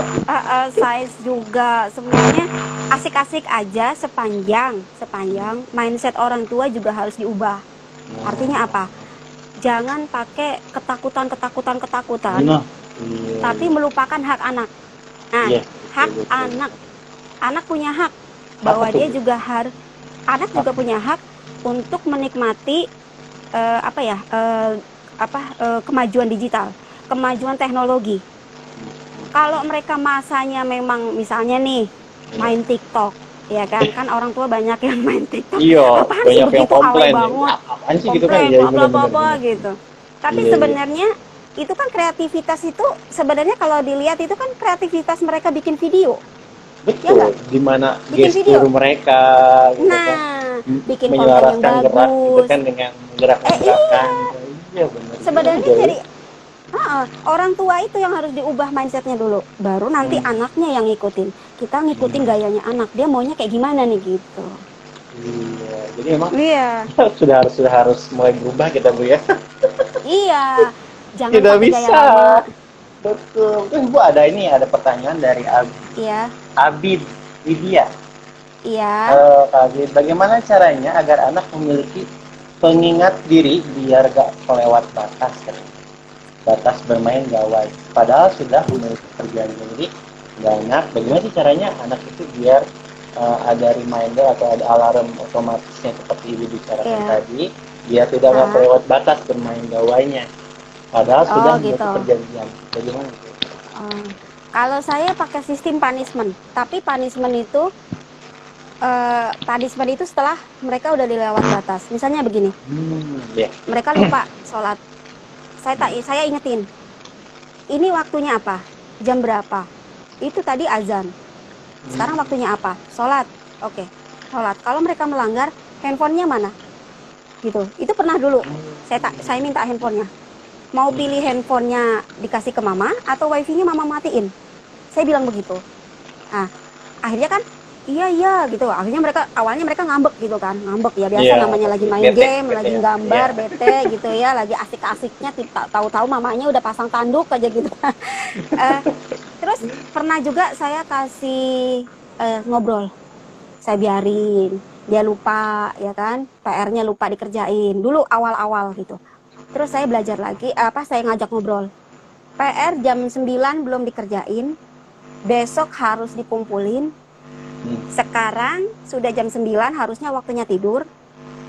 sains juga, semuanya asik-asik aja sepanjang mindset orang tua juga harus diubah. Artinya apa? Jangan pakai ketakutan, Nah, iya, tapi iya. melupakan hak anak. Nah, Iya, betul, hak betul. anak, anak punya hak Apa bahwa tuh dia Bu? juga harus, anak juga Hak. punya hak untuk menikmati apa ya, kemajuan digital, kemajuan teknologi. Kalau mereka masanya memang misalnya nih Iya. main TikTok, ya kan orang tua banyak yang main TikTok, Iya, apaan sih banyak yang begitu alay komplain ya. banget, Apaan sih gitu kan? komplain Iya, benar-benar apa-apa benar. gitu. Tapi Iya, iya. sebenarnya itu kan kreativitas itu sebenarnya kalau dilihat itu kan kreativitas mereka bikin video, ya Betul, nggak? di mana Bikin gestur video. mereka gitu kan, Nah, bikin konten yang menyelaraskan gerak gitu bagus. kan dengan menggerak-menggerakkan Iya, gitu. Iya benar juga sebenarnya jadi. jadi orang tua itu yang harus diubah mindsetnya dulu. Baru nanti Hmm, anaknya yang ngikutin. Kita ngikutin hmm, gayanya anak. Dia maunya kayak gimana nih gitu. iya, jadi emang Iya, sudah harus mulai berubah kita Bu ya. iya. Jangan Tidak pakai gaya bisa. lama. Betul. Terus Bu ada pertanyaan dari Iya, Abid Widya. iya. Kak Abid, bagaimana caranya agar anak memiliki pengingat diri biar gak kelewat batas kan? Batas bermain gawai. Padahal sudah memiliki perjanjian. Jadi nggak enak. Bagaimana sih caranya anak itu biar ada reminder atau ada alarm otomatisnya seperti ibu bicarakan Iya. tadi, biar tidak nggak Ah, kelewat batas bermain gawainya. Padahal sudah oh memiliki gitu. perjanjian. Bagaimana itu? Oh. Kalau saya pakai sistem punishment, tapi punishment itu setelah mereka udah dilewat batas. Misalnya begini, Ya. mereka lupa sholat. Saya ingetin, ini waktunya apa? Jam berapa? Itu tadi azan. Sekarang waktunya apa? Sholat. Oke, sholat. Kalau mereka melanggar, handphonenya mana? Gitu. Itu pernah dulu. Saya minta handphonenya. Mau pilih handphonenya dikasih ke mama atau wifi-nya mama matiin? Saya bilang begitu. Nah, akhirnya kan iya gitu. Akhirnya awalnya mereka ngambek gitu kan. Ngambek ya biasa Iya, namanya lagi main bete, game, bete lagi ya. Iya. gambar, bete gitu ya, lagi asik-asiknya tahu-tahu mamanya udah pasang tanduk aja gitu. Eh, Terus pernah juga saya kasih ngobrol. Saya biarin dia lupa ya kan, PR-nya lupa dikerjain dulu awal-awal gitu. Terus saya belajar lagi, saya ngajak ngobrol. PR jam 9 belum dikerjain, besok harus dikumpulin. Sekarang sudah jam 9, harusnya waktunya tidur.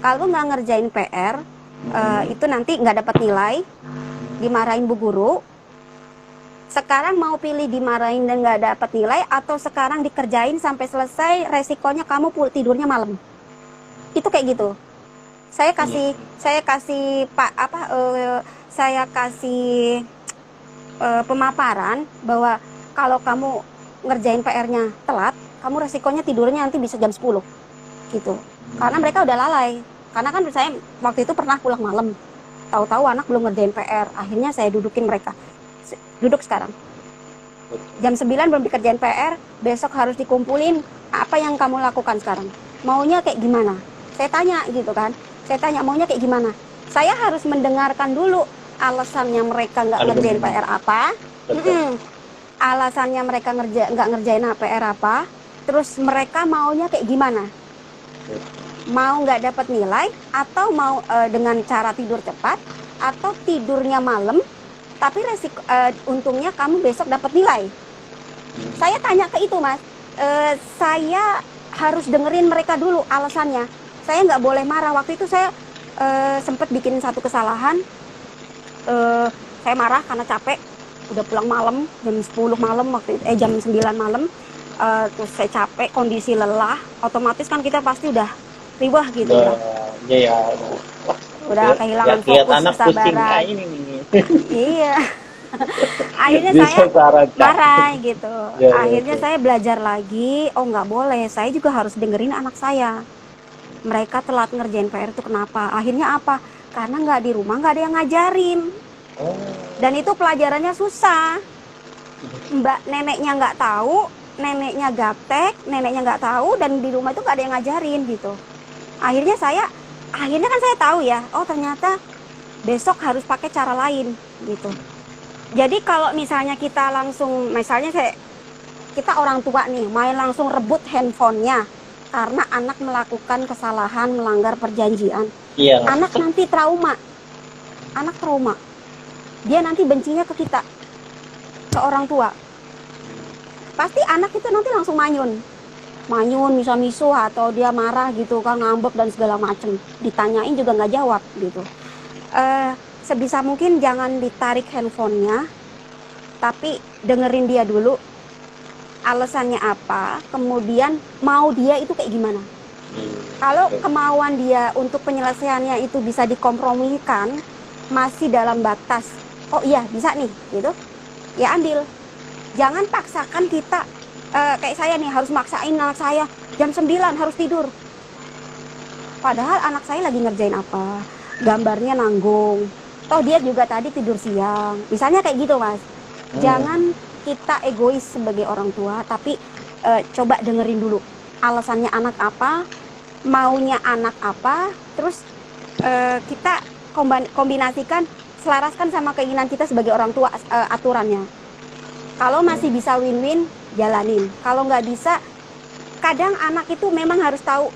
Kalau nggak ngerjain PR, itu nanti nggak dapat nilai, dimarahin bu guru. Sekarang mau pilih dimarahin dan nggak dapat nilai, atau sekarang dikerjain sampai selesai, resikonya kamu tidurnya malam. Itu kayak gitu. Saya kasih pak saya kasih pemaparan bahwa kalau kamu ngerjain PR-nya telat, kamu resikonya tidurnya nanti bisa jam 10 gitu. Karena mereka udah lalai. Karena kan saya waktu itu pernah pulang malam, tahu-tahu anak belum ngerjain PR, akhirnya saya dudukin mereka. Duduk sekarang. Jam 9 belum dikerjain PR, besok harus dikumpulin, apa yang kamu lakukan sekarang? Maunya kayak gimana? Saya tanya gitu kan. Saya tanya maunya kayak gimana? Saya harus mendengarkan dulu alasannya mereka nggak ngerjain PR apa. Alasannya mereka nggak ngerjain PR apa. Terus mereka maunya kayak gimana? Mau nggak dapat nilai, atau mau dengan cara tidur cepat, atau tidurnya malam, tapi untungnya kamu besok dapat nilai. Saya tanya ke itu, Mas. Saya harus dengerin mereka dulu alasannya. Saya nggak boleh marah. Waktu itu saya sempat bikin satu kesalahan. Saya marah karena capek. Udah pulang malam, jam 10 malam waktu itu, jam 9 malam. Terus saya capek, kondisi lelah. Otomatis kan kita pasti udah riwah gitu ya. Iya. Udah kehilangan fokus, kesabaran. Iya. Akhirnya saya marah gitu. Akhirnya saya belajar lagi. Oh nggak boleh. Saya juga harus dengerin anak saya. Mereka telat ngerjain PR itu kenapa? Akhirnya apa? Karena nggak di rumah nggak ada yang ngajarin. Dan itu pelajarannya susah. Mbak neneknya nggak tahu, neneknya gaptek, neneknya nggak tahu, dan di rumah itu nggak ada yang ngajarin gitu. Akhirnya kan saya tahu ya. Oh ternyata besok harus pakai cara lain gitu. Jadi kalau misalnya kita langsung, kita orang tua nih, main langsung rebut handphonenya karena anak melakukan kesalahan, melanggar perjanjian. Iya. Anak nanti trauma. Dia nanti bencinya ke kita, ke orang tua. Pasti anak itu nanti langsung manyun, miso-miso, atau dia marah gitu kan, ngambek dan segala macem. Ditanyain juga nggak jawab gitu. Sebisa mungkin jangan ditarik handphonenya, tapi dengerin dia dulu alasannya apa, kemudian mau dia itu kayak gimana. Kalau kemauan dia untuk penyelesaiannya itu bisa dikompromikan, masih dalam batas, oh iya bisa nih gitu, ya ambil. Jangan paksakan kita, kayak saya nih harus maksain anak saya jam 9 harus tidur. Padahal anak saya lagi ngerjain apa, gambarnya nanggung, toh dia juga tadi tidur siang, misalnya kayak gitu, Mas. Jangan kita egois sebagai orang tua, tapi coba dengerin dulu alasannya anak apa, maunya anak apa, terus kita kombinasikan, selaraskan sama keinginan kita sebagai orang tua, aturannya. Kalau masih bisa win-win, jalanin. Kalau nggak bisa, kadang anak itu memang harus tahu,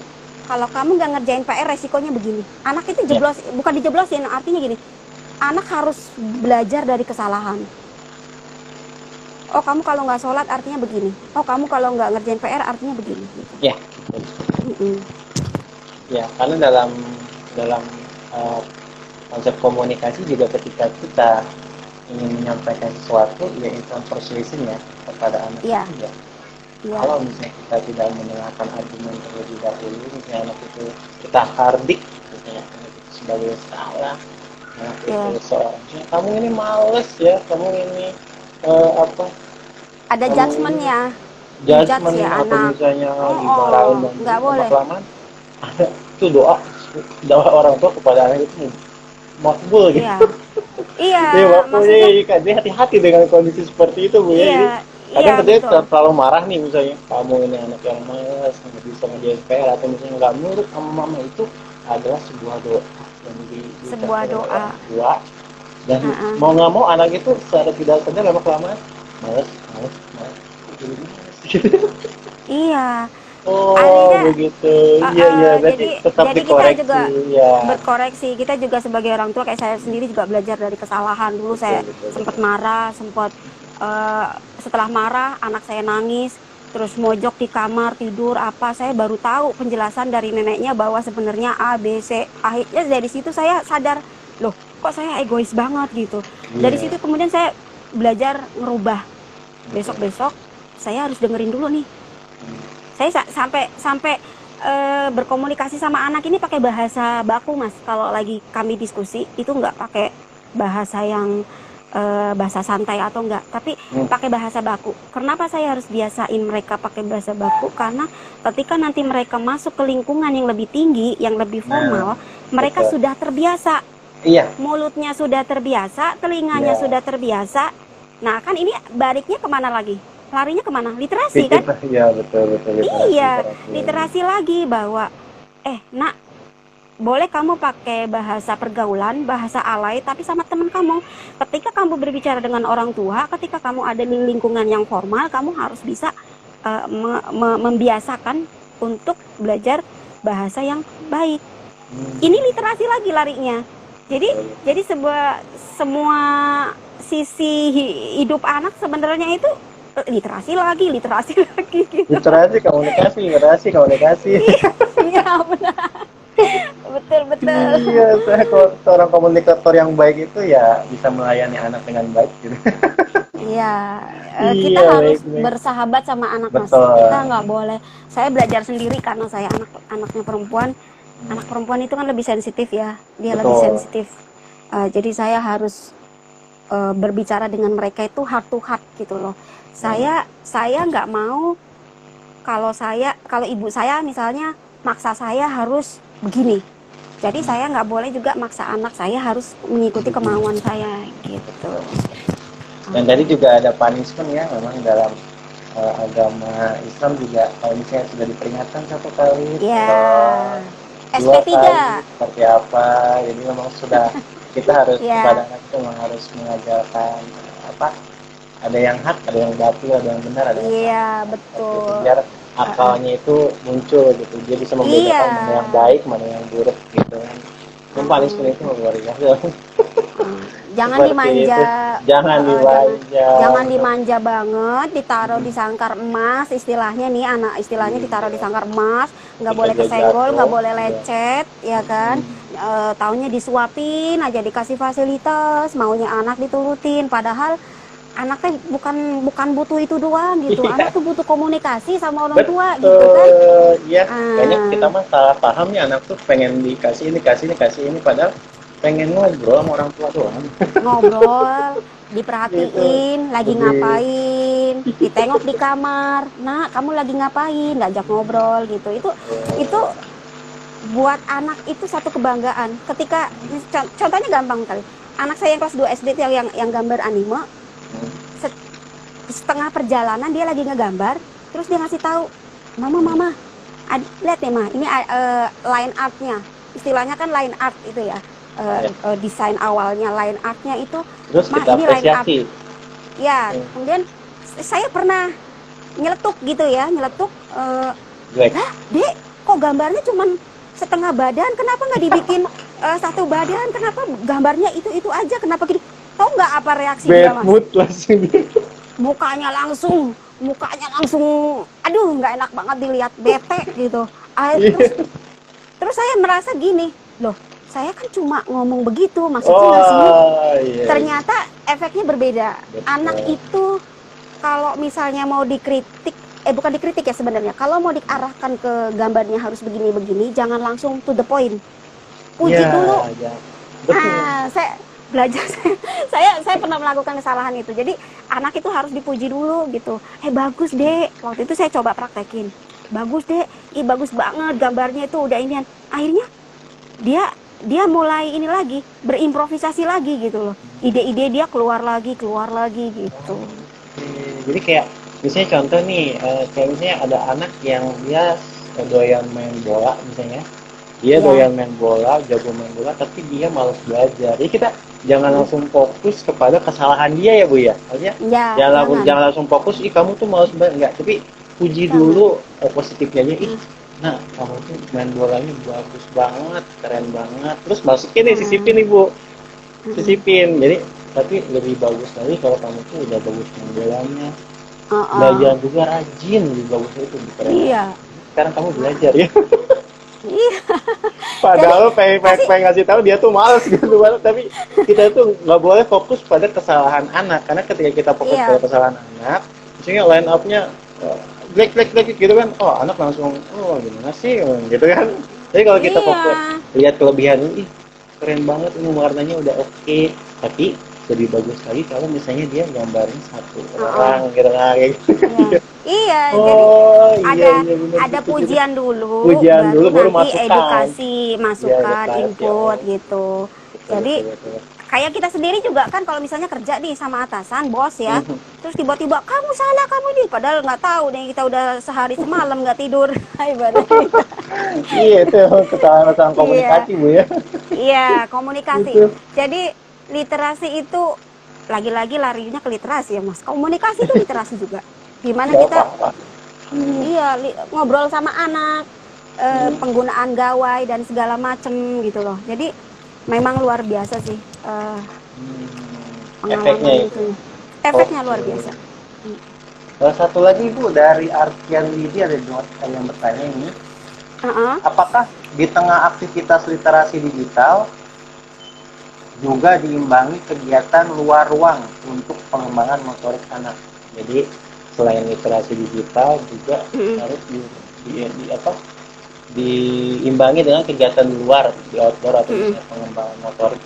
kalau kamu nggak ngerjain PR resikonya begini. Anak itu bukan dijeblosin, artinya gini, anak harus belajar dari kesalahan. Oh kamu kalau nggak sholat artinya begini. Oh kamu kalau nggak ngerjain PR artinya begini. Ya. Ya, karena dalam konsep komunikasi juga ketika kita ingin menyampaikan sesuatu, ya itu perselisihan ya kepada anak juga. Ya. Kalau misalnya kita tidak mendengarkan argumen terlebih dahulu, misalnya anak itu kita hardik, misalnya anak itu sebagai salah, anak itu seorang, kamu ini males ya, kamu ini ada judgement-nya. Judgement ya, atau misalnya dimarahin dan nggak boleh. Itu doa orang tua kepada anak itu makbul gitu. Iya. Maksudnya dia hati-hati dengan kondisi seperti itu, Bu. Kadang dia terlalu marah nih, misalnya kamu ini anak yang malas, nggak bisa ngerjain PR, atau misalnya nggak nurut sama mama, itu adalah sebuah doa yang sebuah doa. Dan mau nggak mau anak itu secara tidak sadar lama-kelamaan malas. Iya. Oh, akhirnya, begitu. Iya. Jadi tetap dikoreksi. Kita juga berkoreksi. Kita juga sebagai orang tua, kayak saya sendiri juga belajar dari kesalahan. Dulu saya sempat marah, setelah marah anak saya nangis, terus mojok di kamar tidur apa. Saya baru tahu penjelasan dari neneknya bahwa sebenarnya A, B, C. Akhirnya dari situ saya sadar, loh kok saya egois banget gitu. Dari situ kemudian saya belajar ngerubah. Besok saya harus dengerin dulu nih. Saya sampai berkomunikasi sama anak ini pakai bahasa baku, Mas. Kalau lagi kami diskusi itu nggak pakai bahasa yang bahasa santai atau enggak, tapi Hmm. pakai bahasa baku. Kenapa saya harus biasain mereka pakai bahasa baku? Karena ketika nanti mereka masuk ke lingkungan yang lebih tinggi, yang lebih formal, mereka betul. sudah terbiasa, Iya, mulutnya sudah terbiasa, telinganya iya. sudah terbiasa. Nah, kan ini baliknya kemana lagi? Larinya kemana? Literasi kan? Iya, betul betul literasi Iya, literasi. literasi lagi bahwa nak, boleh kamu pakai bahasa pergaulan, bahasa alay, tapi sama teman kamu. Ketika kamu berbicara dengan orang tua, ketika kamu ada di lingkungan yang formal, kamu harus bisa membiasakan untuk belajar bahasa yang baik. Ini literasi lagi larinya. Jadi semua sisi hidup anak sebenarnya itu literasi lagi gitu. Literasi komunikasi. Iya benar. Betul. Iya, saya kalau seorang komunikator yang baik itu ya bisa melayani anak dengan baik gitu. Iya, kita Iya, harus baik. bersahabat sama anak, Mas. Betul. Kita nggak boleh. Saya belajar sendiri karena saya anaknya perempuan. Anak perempuan itu kan lebih sensitif ya. Dia Betul. lebih sensitif. Jadi saya harus berbicara dengan mereka itu heart to heart gitu loh. Saya nggak mau kalau ibu saya misalnya maksa saya harus begini. Jadi saya nggak boleh juga maksa anak saya harus mengikuti kemauan saya gitu. Dan tadi juga ada punishment ya, memang dalam agama Islam juga kalau misalnya sudah diperingatkan satu kali, Ya, dua SP3. kali seperti apa, jadi memang sudah kita harus Ya. kepada anak itu memang harus mengajarkan apa, ada yang hak, ada yang batil, ada yang benar, ada yang Iya, salah. betul. Biar akalnya itu muncul gitu, dia bisa membedakan Iya. mana yang baik, mana yang buruk gitu kan. Yang punishment itu luar biasa. Jangan Seperti dimanja. itu. Jangan dimanja. Jangan dimanja banget, ditaruh di sangkar emas, istilahnya nih istilahnya ditaruh di sangkar emas, nggak Bisa boleh kesenggol, jatuh. nggak boleh lecet, ya kan? Taunya disuapin aja, dikasih fasilitas, maunya anak diturutin, padahal anaknya bukan butuh itu doang gitu. Iya. Anak tuh butuh komunikasi sama orang tua gitu kan. Betul. Iya, banyak kita mah salah paham nih, anak tuh pengen dikasih ini, padahal pengen ngobrol sama orang tua doang. Ngobrol, diperhatiin, lagi Lebih- ngapain, ditengok di kamar, nak kamu lagi ngapain, diajak ngobrol gitu. Itu buat anak itu satu kebanggaan. Ketika contohnya gampang kali, anak saya yang kelas 2 SD itu yang gambar anime, setengah perjalanan dia lagi ngegambar, terus dia ngasih tahu, mama, lihat nih mah, ini line artnya, istilahnya kan line art itu ya. Desain awalnya line artnya itu, Terus mah kita ini line art apresiasi. ya. Kemudian saya pernah nyeletuk gitu ya, Jelek. dek kok gambarnya cuman setengah badan, kenapa nggak dibikin satu badan, kenapa gambarnya itu aja, kenapa gitu? Tahu nggak apa reaksi dia, Bad Mas? mood langsung. mukanya langsung aduh nggak enak banget dilihat, bete gitu. Terus saya merasa gini, loh saya kan cuma ngomong begitu, maksudnya nggak sih? Iya. Ternyata efeknya berbeda. Betul. Anak itu kalau misalnya mau dikritik, bukan dikritik ya sebenarnya, kalau mau diarahkan ke gambarnya harus begini-begini, jangan langsung to the point, puji Iya, dulu. iya. Betul. Saya belajar, saya pernah melakukan kesalahan itu. Jadi anak itu harus dipuji dulu gitu. Bagus dek, waktu itu saya coba praktekin. Bagus dek, bagus banget gambarnya itu udah inian. Akhirnya dia mulai ini lagi, berimprovisasi lagi gitu loh. Ide-ide dia keluar lagi gitu. Jadi kayak misalnya contoh nih, kayak misalnya ada anak yang dia doyan main bola misalnya. Dia Ya. doyan main bola, jago main bola, tapi dia malas belajar. Jadi kita jangan langsung fokus kepada kesalahan dia ya Bu ya. Maksudnya Ya, jangan langsung fokus, kamu tuh malas belajar. Enggak, tapi puji Jangan. dulu positifnya aja. Nah, kamu tuh main bolanya bagus banget, keren banget. Terus masukin nih, sisipin nih Bu. Sisipin. Jadi, tapi lebih bagus lagi kalau kamu tuh udah bagus main bolanya. Belajar juga rajin, lebih bagus itu. Iya. Sekarang kamu belajar ya. Iya. Padahal pengen ngasih tahu dia tuh males gitu banget, tapi kita tuh nggak boleh fokus pada kesalahan anak, karena ketika kita fokus pada kesalahan anak, misalnya line up-nya black gitu kan, anak langsung gimana sih gitu kan. Jadi kalau kita fokus lihat kelebihan ini, keren banget ini warnanya udah oke, tapi lebih bagus lagi kalau misalnya dia gambarin satu orang gitu kan, kayak gitu. Iya. Iya, jadi Oh iya ada iya benar ada gitu gitu. pujian dulu, Pujian dulu baru baru nanti masukan. edukasi, Iya masukan, edukasi. input Oh gitu. betul Jadi betul betul. kayak kita sendiri juga kan kalau misalnya kerja nih sama atasan, bos ya, Mhm. terus tiba-tiba kamu salah kamu ini, padahal nggak tahu nih kita udah sehari semalam nggak tidur, ibarat gitu. Iya itu kesalahan Iya, komunikasi Bu ya. iya komunikasi. Itu Jadi literasi itu lagi-lagi larinya ke literasi ya mas. Komunikasi itu literasi juga. Gimana nggak kita apa-apa. iya ngobrol sama anak, Hmm. penggunaan gawai dan segala macem gitu loh. Jadi memang luar biasa sih Efeknya pengalaman itu. itunya. Efeknya Oke. luar biasa. Hmm. Satu lagi Bu dari Arkian Lidi ada yang bertanya ini, Uh-uh. apakah di tengah aktivitas literasi digital juga diimbangi kegiatan luar ruang untuk pengembangan motorik anak? Jadi selain literasi digital juga Mm-mm. harus apa diimbangi dengan kegiatan di luar di outdoor atau Mm-mm. misalnya pengembangan motorik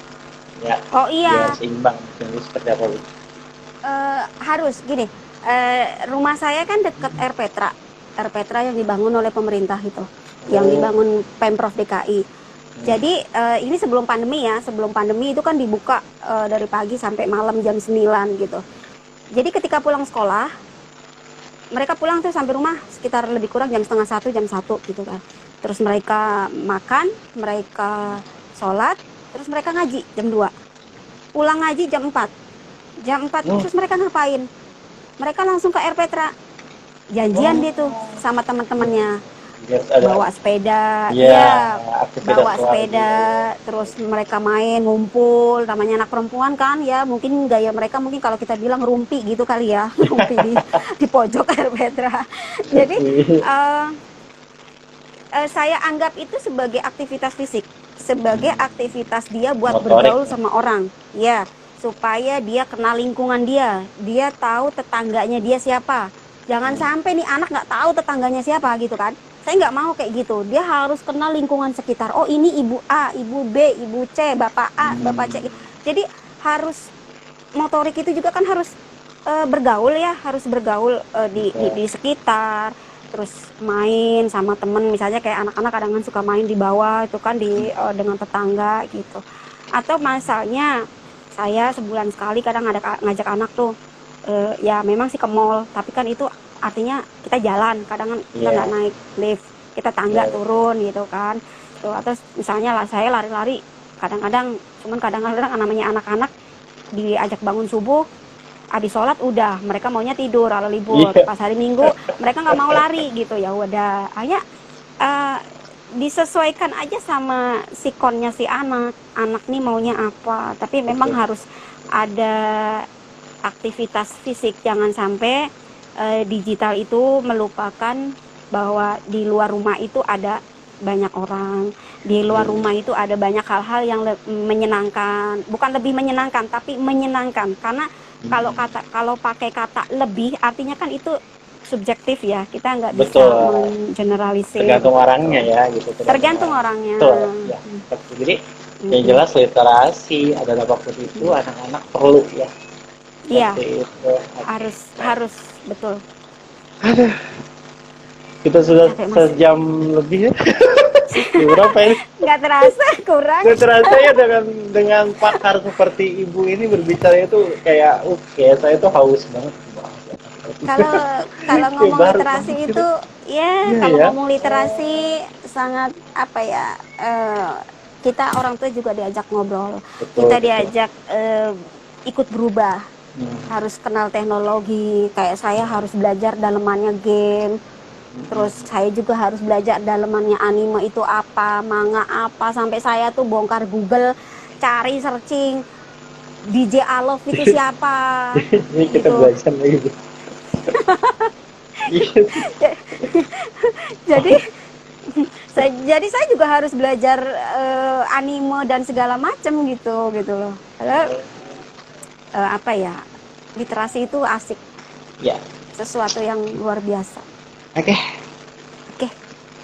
ya Oh biar iya, seimbang. Jadi seperti apa Bu? harus gini. Rumah saya kan deket Air Petra, Air Petra yang dibangun oleh pemerintah itu, yang Oh, dibangun Pemprov DKI. Jadi ini sebelum pandemi ya, sebelum pandemi itu kan dibuka dari pagi sampai malam jam 9 gitu. Jadi ketika pulang sekolah, mereka pulang tuh sampai rumah sekitar lebih kurang jam setengah satu, jam satu gitu kan. Terus mereka makan, mereka sholat, terus mereka ngaji jam 2. Pulang ngaji jam 4. Jam 4 oh, terus mereka ngapain? Mereka langsung ke Air Petra, janjian oh, dia tuh sama teman-temannya. biar ada Bawa sepeda, ya iya aktivitas bawa luar sepeda, terus mereka main ngumpul, namanya anak perempuan kan ya, mungkin gaya mereka mungkin kalau kita bilang rumpi gitu kali ya, rumpi di pojok Air Petra. Jadi eh, saya anggap itu sebagai aktivitas fisik, sebagai aktivitas dia buat motorik bergaul sama orang, ya, supaya dia kenal lingkungan dia tahu tetangganya dia siapa. Jangan sampai nih anak nggak tahu tetangganya siapa gitu kan. Saya nggak mau kayak gitu. Dia harus kenal lingkungan sekitar. Oh ini ibu A, ibu B, ibu C, bapak A, bapak C. Jadi harus motorik itu juga kan harus bergaul ya, harus bergaul di sekitar, terus main sama temen, misalnya kayak anak-anak kadang kan suka main di bawah itu kan dengan tetangga gitu. Atau misalnya saya sebulan sekali kadang ada ngajak anak tuh ya memang sih ke mall, tapi kan itu artinya kita jalan, kadang kan kita nggak naik lift, kita tangga turun gitu kan. Tuh, atau misalnya lah saya lari-lari, kadang-kadang cuman kadang-kadang namanya anak-anak diajak bangun subuh, habis sholat udah mereka maunya tidur kalau libur. Pas hari Minggu mereka nggak mau lari gitu, ya udah hanya disesuaikan aja sama sikonnya si anak nih maunya apa, tapi memang harus ada aktivitas fisik, jangan sampai digital itu melupakan bahwa di luar rumah itu ada banyak orang, di luar rumah itu ada banyak hal-hal yang menyenangkan, bukan lebih menyenangkan tapi menyenangkan, karena kalau pakai kata lebih artinya kan itu subjektif ya, kita nggak bisa betul mengeneralisir tergantung gitu. orangnya ya gitu Tergantung orangnya. betul ya betul. Jadi yang jelas literasi adalah apapun itu anak-anak perlu ya Iya, seperti itu. harus betul. Kita sudah Capek, Mas. sejam lebih ya. Berapa ini? Nggak terasa kurang. Nggak terasa ya dengan pakar seperti ibu ini berbicara itu kayak kayak saya tuh haus banget. Kalau kalau ngomong Baru literasi banget itu, ya iya kalau ya. ngomong literasi sangat apa ya? Kita orang tua juga diajak ngobrol, Betul, kita betul. diajak ikut berubah, harus kenal teknologi. Kayak saya harus belajar dalemannya game, terus saya juga harus belajar dalemannya anime itu apa, manga apa, sampai saya tuh bongkar Google, cari searching DJ Alov itu siapa, Ini kita gitu. belajar lagi. jadi saya juga harus belajar anime dan segala macam gitu loh. Apa ya, literasi itu asik, Ya. sesuatu yang luar biasa. Oke. Oke.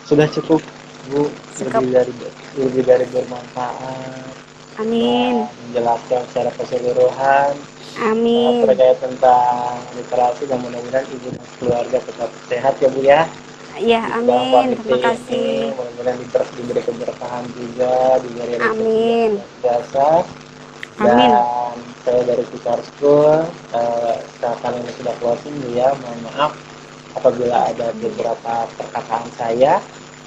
Sudah cukup Bu, Cukup. lebih dari bermanfaat. Amin. dan menjelaskan secara keseluruhan Amin. terkait tentang literasi, dan mudah-mudahan ibu dan keluarga tetap sehat ya Bu ya. Ya, Di sidang amin. panitia Terima ini kasih. mudah-mudahan diberi keberkahan juga, diberi rezeki yang Amin. luar biasa. Amin. Dan saya dari Fikar School, seakan ini sudah closing Bu ya, mohon maaf apabila ada beberapa perkataan saya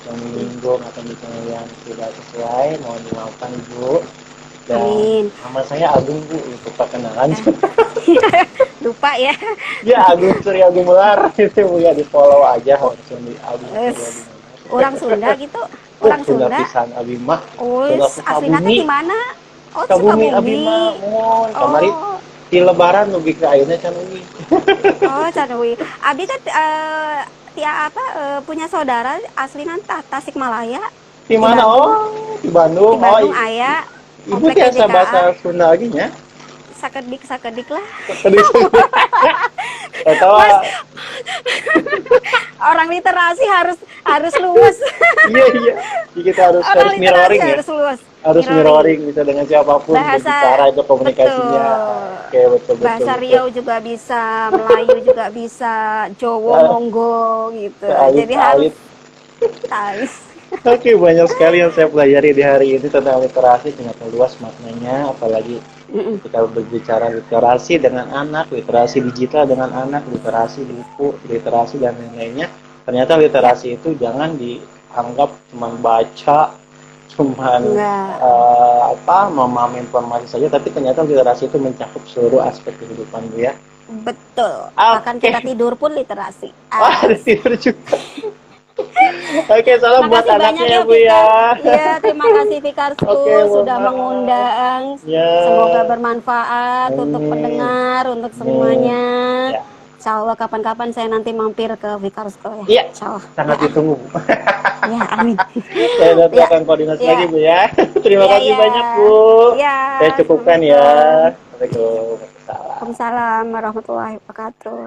yang menyinggung atau misalnya yang tidak sesuai, mohon dimaafkan Ibu. Dan Amin. nama saya Agung Bu, untuk perkenalan. Lupa ya. Ya, Agung Surya Gumelar itu Bu ya, di follow aja langsung di Agung Surya Gumelar. Orang Sunda gitu. Orang Sunda Sunda. pisan abi mah. Oh, Sunda aslinya teh Sukabumi. di mana? Oh, Sukabumi abi Sukabumi. mah mohon kamari Oh, di lebaran nugi ke ayeuna can uwi. oh, Canui. Abi kan punya saudara aslinya Tasikmalaya. Di Di mana? Bandung. Oh, di Bandung. Di Bandung aya Ibu komplek tiasa GBKA. bahasa Sunda lagi nya? Sakedik lah. Atau Mas, orang literasi harus luwes. iya iya. Jadi kita harus Orang literasi mirroring ya. harus luwes. Harus mirroring bisa dengan siapapun Bahasa berbicara itu komunikasinya. betul. Oke, betul betul. Bahasa betul. Riau juga bisa, Melayu juga bisa, Jawa, Ah, Monggo gitu. Alit Jadi harus alit. tahu. Oke, banyak sekali yang saya pelajari di hari ini tentang literasi, ternyata luas maknanya, apalagi Mm-mm. kita berbicara literasi dengan anak, literasi digital dengan anak, literasi buku, literasi dan lain-lainnya. Ternyata literasi itu jangan dianggap cuma baca, cuma Enggak. memahami informasi saja, tapi ternyata literasi itu mencakup seluruh aspek kehidupan Bu ya. Betul. Bahkan Oke, kita tidur pun literasi. wah ada tidur juga. Oke, salam buat Makasih banyak anaknya ya ya Bu ya. Fikar. Iya, terima kasih Fikar Oke, School mohon sudah maaf. mengundang. Ya. Semoga bermanfaat untuk Amin. pendengar, untuk Amin. semuanya. Ya. Insya Allah kapan-kapan saya nanti mampir ke Fikar School ya. Iya, Insya Allah. sangat Ya, ditunggu Bu. ya, amin. Saya nanti Ya, akan koordinasi ya, lagi Bu ya. Terima ya, kasih ya. banyak Bu. Ya, Saya cukupkan ya. Assalamualaikum. Assalamualaikum. Waalaikumsalam. Waalaikumsalam warahmatullahi wabarakatuh.